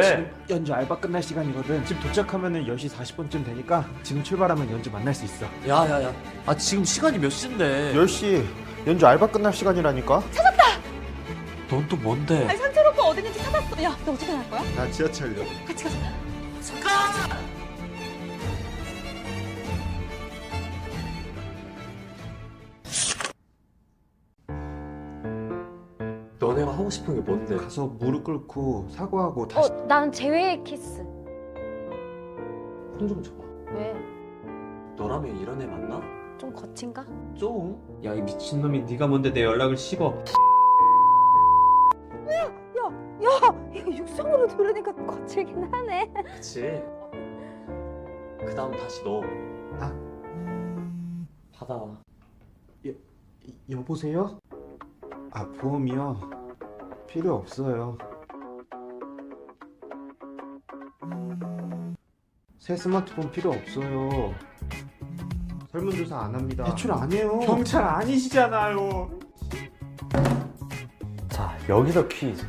지금 연주 알바 끝날 시간이거든. 집 도착하면은 10시 40분쯤 되니까 지금 출발하면 연주 만날 수 있어. 야야야. 아 지금 시간이 몇 시인데? 10시. 연주 알바 끝날 시간이라니까. 찾았다! 넌 또 뭔데? 아니 상철 오빠 어디 있는지 찾았어. 야, 너 어떻게 할 거야? 나 지하철역. 같이 가자. 너네가 하고 싶은 게 뭔데? 가서 무릎 꿇고 사과하고 다시. 나는 제외의 키스. 손 좀 줘봐. 왜? 너라면 이런 애 맞나? 좀 거친가? 좀? 야, 이 미친놈이 네가 뭔데 내 연락을 씹어. 야, 이거 육성으로 들으니까 거칠긴 하네. 그치? 그 다음 다시 너. 받아. 여보세요? 아, 보험이요? 필요 없어요. 새 스마트폰 필요 없어요. 설문조사 안 합니다. 대출 안 해요. 경찰 아니시잖아요. 자, 여기서 퀴즈.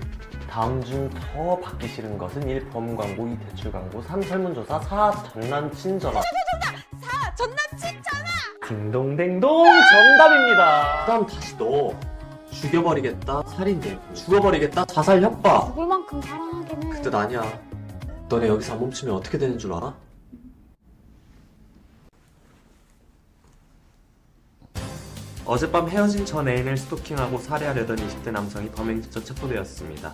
다음 중 더 받기 싫은 것은 1. 범 광고, 2. 대출 광고, 3. 설문조사, 4. 전남친 전화. 정답! 4. 전남친 전화! 딩동댕동 정답입니다. 그 다음 다시 너. 죽여버리겠다, 살인죄. 죽어버리겠다, 자살 협박. 죽을 만큼 사랑하긴 해. 그 뜻 아니야. 너네 여기서 안 멈추면 어떻게 되는 줄 알아? 어젯밤 헤어진 전 애인을 스토킹하고 살해하려던 20대 남성이 범행지점 체포되었습니다.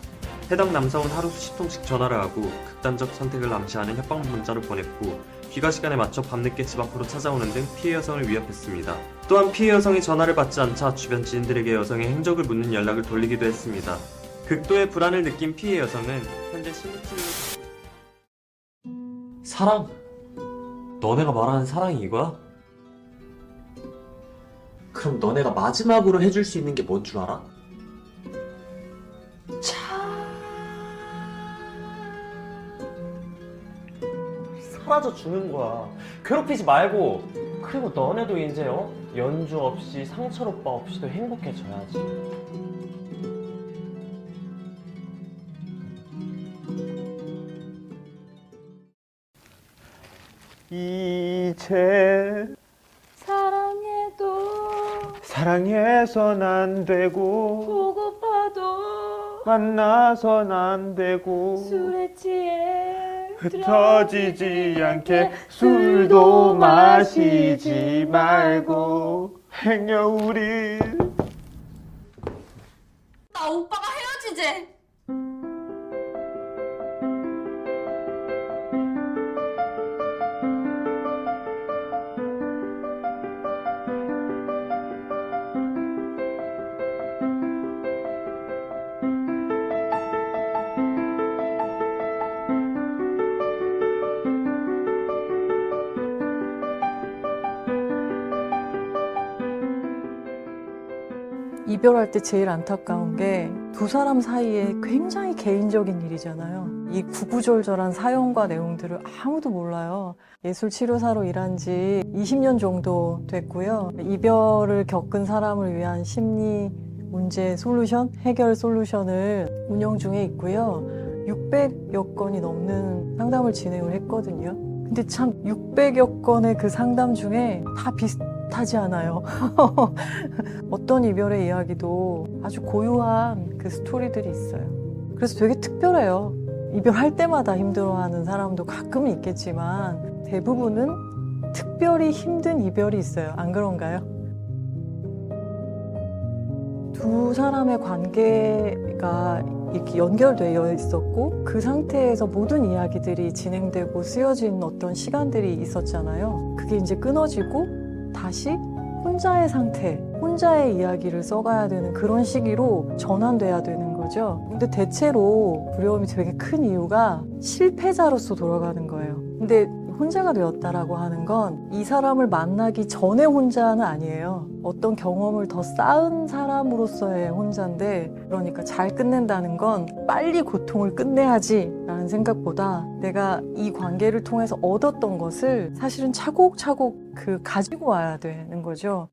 해당 남성은 하루 수십 통씩 전화를 하고 극단적 선택을 암시하는 협박 문자를 보냈고 귀가 시간에 맞춰 밤늦게 집 앞으로 찾아오는 등 피해 여성을 위협했습니다. 또한 피해 여성이 전화를 받지 않자 주변 지인들에게 여성의 행적을 묻는 연락을 돌리기도 했습니다. 극도의 불안을 느낀 피해 여성은 현재 심리치료를 사랑? 너네가 말하는 사랑이 이거야? 그럼 너네가 마지막으로 해줄 수 있는 게 뭔 줄 알아? 사라져 주는 거야. 괴롭히지 말고. 그리고 너네도 이제 연주 없이 상철 오빠 없이도 행복해져야지. 이제 사랑해도 사랑해선 안 되고 보고파도 만나선 안 되고 술에 취해 흩어지지 않게 술도 마시지 말고 행여 우리 나 오빠가 헤어지재. 이별할 때 제일 안타까운 게 두 사람 사이에 굉장히 개인적인 일이잖아요. 이 구구절절한 사연과 내용들을 아무도 몰라요. 예술치료사로 일한 지 20년 정도 됐고요. 이별을 겪은 사람을 위한 심리 문제 솔루션, 해결 솔루션을 운영 중에 있고요. 600여 건이 넘는 상담을 진행을 했거든요. 근데 참 600여 건의 그 상담 중에 다 비슷하지 않아요. 어떤 이별의 이야기도 아주 고유한 그 스토리들이 있어요. 그래서 되게 특별해요. 이별할 때마다 힘들어하는 사람도 가끔은 있겠지만 대부분은 특별히 힘든 이별이 있어요. 안 그런가요? 두 사람의 관계가 이렇게 연결되어 있었고 그 상태에서 모든 이야기들이 진행되고 쓰여진 어떤 시간들이 있었잖아요. 그게 이제 끊어지고 다시 혼자의 상태, 혼자의 이야기를 써가야 되는 그런 시기로 전환돼야 되는 거죠. 근데 대체로 두려움이 되게 큰 이유가 실패자로서 돌아가는 거예요. 근데 혼자가 되었다라고 하는 건 이 사람을 만나기 전에 혼자는 아니에요. 어떤 경험을 더 쌓은 사람으로서의 혼자인데, 그러니까 잘 끝낸다는 건 빨리 고통을 끝내야지 라는 생각보다 내가 이 관계를 통해서 얻었던 것을 사실은 차곡차곡 가지고 와야 되는 거죠.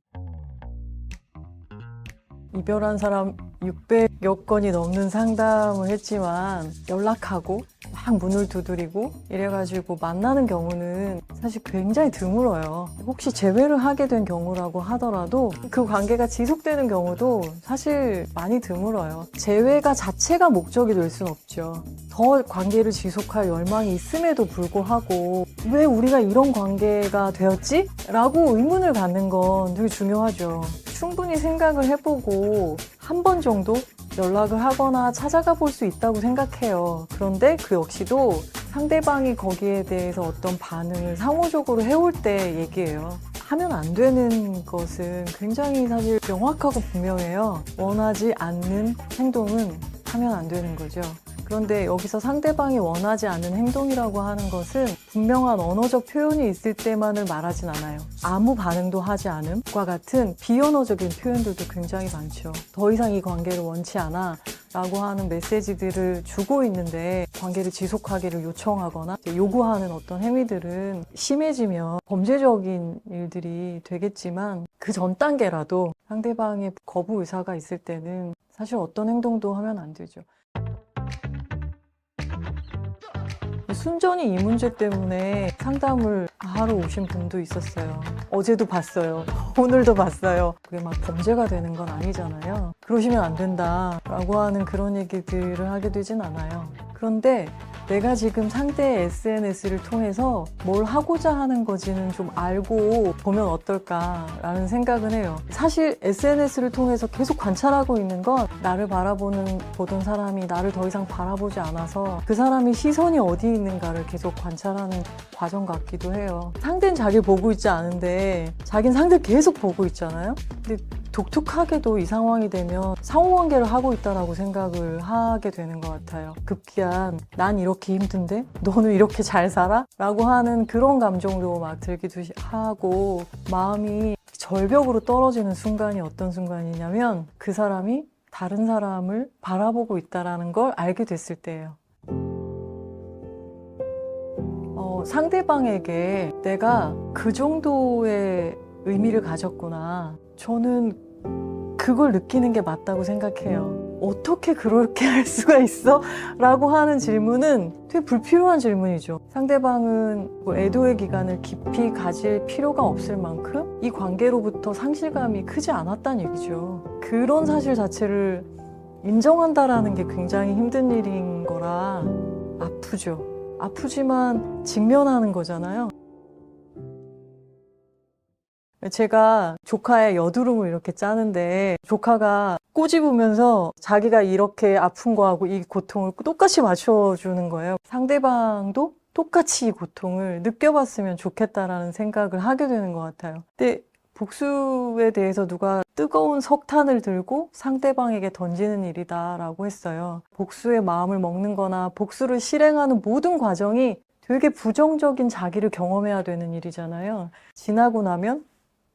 이별한 사람 600여 건이 넘는 상담을 했지만 연락하고 막 문을 두드리고 이래가지고 만나는 경우는 사실 굉장히 드물어요. 혹시 재회를 하게 된 경우라고 하더라도 그 관계가 지속되는 경우도 사실 많이 드물어요. 재회가 자체가 목적이 될 수는 없죠. 더 관계를 지속할 열망이 있음에도 불구하고 왜 우리가 이런 관계가 되었지? 라고 의문을 갖는 건 되게 중요하죠. 충분히 생각을 해보고 한 번 정도 연락을 하거나 찾아가 볼 수 있다고 생각해요. 그런데 그 역시도 상대방이 거기에 대해서 어떤 반응을 상호적으로 해올 때 얘기해요. 하면 안 되는 것은 굉장히 사실 명확하고 분명해요. 원하지 않는 행동은 하면 안 되는 거죠. 그런데 여기서 상대방이 원하지 않는 행동이라고 하는 것은 분명한 언어적 표현이 있을 때만을 말하진 않아요. 아무 반응도 하지 않음과 같은 비언어적인 표현들도 굉장히 많죠. 더 이상 이 관계를 원치 않아 라고 하는 메시지들을 주고 있는데 관계를 지속하기를 요청하거나 요구하는 어떤 행위들은 심해지면 범죄적인 일들이 되겠지만 그 전 단계라도 상대방의 거부 의사가 있을 때는 사실 어떤 행동도 하면 안 되죠. 순전히 이 문제 때문에 상담을 하러 오신 분도 있었어요. 어제도 봤어요. 오늘도 봤어요. 그게 막 범죄가 되는 건 아니잖아요. 그러시면 안 된다라고 하는 그런 얘기들을 하게 되진 않아요. 그런데 내가 지금 상대의 SNS를 통해서 뭘 하고자 하는 건지는 좀 알고 보면 어떨까라는 생각은 해요. 사실 SNS를 통해서 계속 관찰하고 있는 건 나를 보던 사람이 나를 더 이상 바라보지 않아서 그 사람이 시선이 어디 있는가를 계속 관찰하는 과정 같기도 해요. 상대는 자기를 보고 있지 않은데 자기는 상대를 계속 보고 있잖아요. 근데 독특하게도 이 상황이 되면 상호관계를 하고 있다라고 생각을 하게 되는 것 같아요. 급기야 난 이렇게 힘든데 너는 이렇게 잘 살아? 라고 하는 그런 감정도 막 들기도 하고 마음이 절벽으로 떨어지는 순간이 어떤 순간이냐면 그 사람이 다른 사람을 바라보고 있다는 걸 알게 됐을 때예요. 상대방에게 내가 그 정도의 의미를 가졌구나. 저는 그걸 느끼는 게 맞다고 생각해요. 어떻게 그렇게 할 수가 있어? 라고 하는 질문은 되게 불필요한 질문이죠. 상대방은 애도의 기간을 깊이 가질 필요가 없을 만큼 이 관계로부터 상실감이 크지 않았다는 얘기죠. 그런 사실 자체를 인정한다라는 게 굉장히 힘든 일인 거라 아프죠. 아프지만 직면하는 거잖아요. 제가 조카의 여드름을 이렇게 짜는데 조카가 꼬집으면서 자기가 이렇게 아픈 거하고 이 고통을 똑같이 맞춰주는 거예요. 상대방도 똑같이 이 고통을 느껴봤으면 좋겠다라는 생각을 하게 되는 것 같아요. 근데 복수에 대해서 누가 뜨거운 석탄을 들고 상대방에게 던지는 일이다라고 했어요. 복수의 마음을 먹는 거나 복수를 실행하는 모든 과정이 되게 부정적인 자기를 경험해야 되는 일이잖아요. 지나고 나면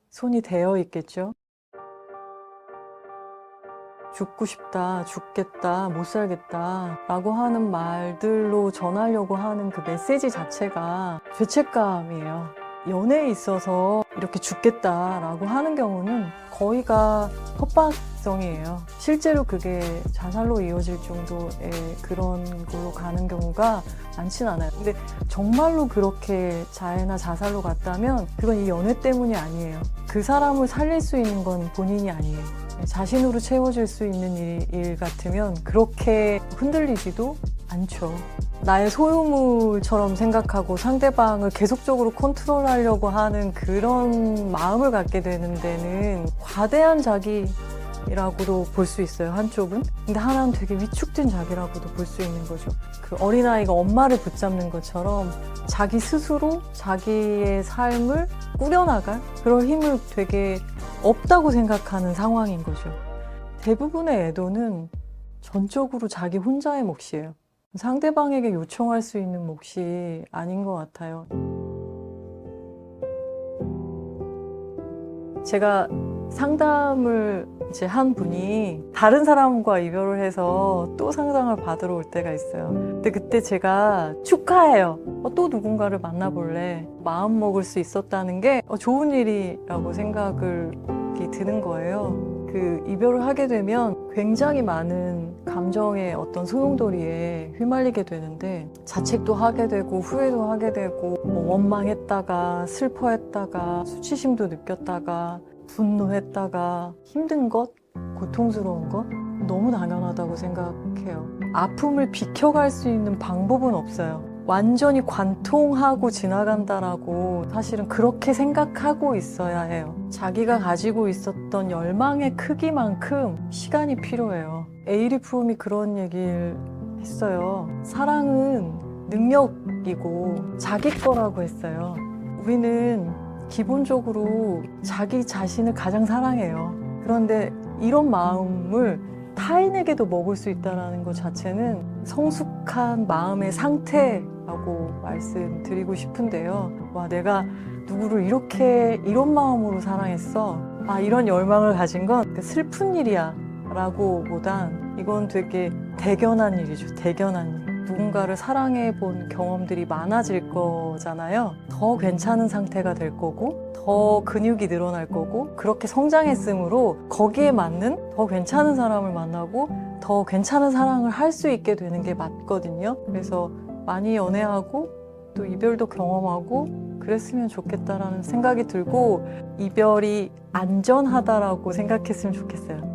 손이 데어 있겠죠. 죽고 싶다, 죽겠다, 못 살겠다 라고 하는 말들로 전하려고 하는 그 메시지 자체가 죄책감이에요. 연애에 있어서 이렇게 죽겠다라고 하는 경우는 거의가 협박성이에요. 실제로 그게 자살로 이어질 정도의 그런 걸로 가는 경우가 많진 않아요. 근데 정말로 그렇게 자해나 자살로 갔다면 그건 이 연애 때문이 아니에요. 그 사람을 살릴 수 있는 건 본인이 아니에요. 자신으로 채워질 수 있는 일 같으면 그렇게 흔들리지도 않죠. 나의 소유물처럼 생각하고 상대방을 계속적으로 컨트롤하려고 하는 그런 마음을 갖게 되는 데는 과대한 자기라고도 볼 수 있어요, 한쪽은. 근데 하나는 되게 위축된 자기라고도 볼 수 있는 거죠. 그 어린아이가 엄마를 붙잡는 것처럼 자기 스스로 자기의 삶을 꾸려나갈 그런 힘을 되게 없다고 생각하는 상황인 거죠. 대부분의 애도는 전적으로 자기 혼자의 몫이에요. 상대방에게 요청할 수 있는 몫이 아닌 것 같아요. 제가 상담을 이제 한 분이 다른 사람과 이별을 해서 또 상담을 받으러 올 때가 있어요. 근데 그때 제가 축하해요. 또 누군가를 만나볼래. 마음 먹을 수 있었다는 게 좋은 일이라고 생각이 드는 거예요. 그 이별을 하게 되면 굉장히 많은 감정의 어떤 소용돌이에 휘말리게 되는데 자책도 하게 되고 후회도 하게 되고 원망했다가 슬퍼했다가 수치심도 느꼈다가 분노했다가 힘든 것, 고통스러운 것 너무 당연하다고 생각해요. 아픔을 비켜갈 수 있는 방법은 없어요. 완전히 관통하고 지나간다라고 사실은 그렇게 생각하고 있어야 해요. 자기가 가지고 있었던 열망의 크기만큼 시간이 필요해요. 에이리 프롬이 그런 얘기를 했어요. 사랑은 능력이고 자기 거라고 했어요. 우리는 기본적으로 자기 자신을 가장 사랑해요. 그런데 이런 마음을 타인에게도 먹을 수 있다는 것 자체는 성숙한 마음의 상태라고 말씀드리고 싶은데요. 와, 내가 누구를 이런 마음으로 사랑했어. 아, 이런 열망을 가진 건 슬픈 일이야 라고 보단 이건 되게 대견한 일이죠. 대견한 일. 누군가를 사랑해 본 경험들이 많아질 거잖아요. 더 괜찮은 상태가 될 거고 더 근육이 늘어날 거고 그렇게 성장했으므로 거기에 맞는 더 괜찮은 사람을 만나고 더 괜찮은 사랑을 할 수 있게 되는 게 맞거든요. 그래서 많이 연애하고 또 이별도 경험하고 그랬으면 좋겠다라는 생각이 들고 이별이 안전하다라고 생각했으면 좋겠어요.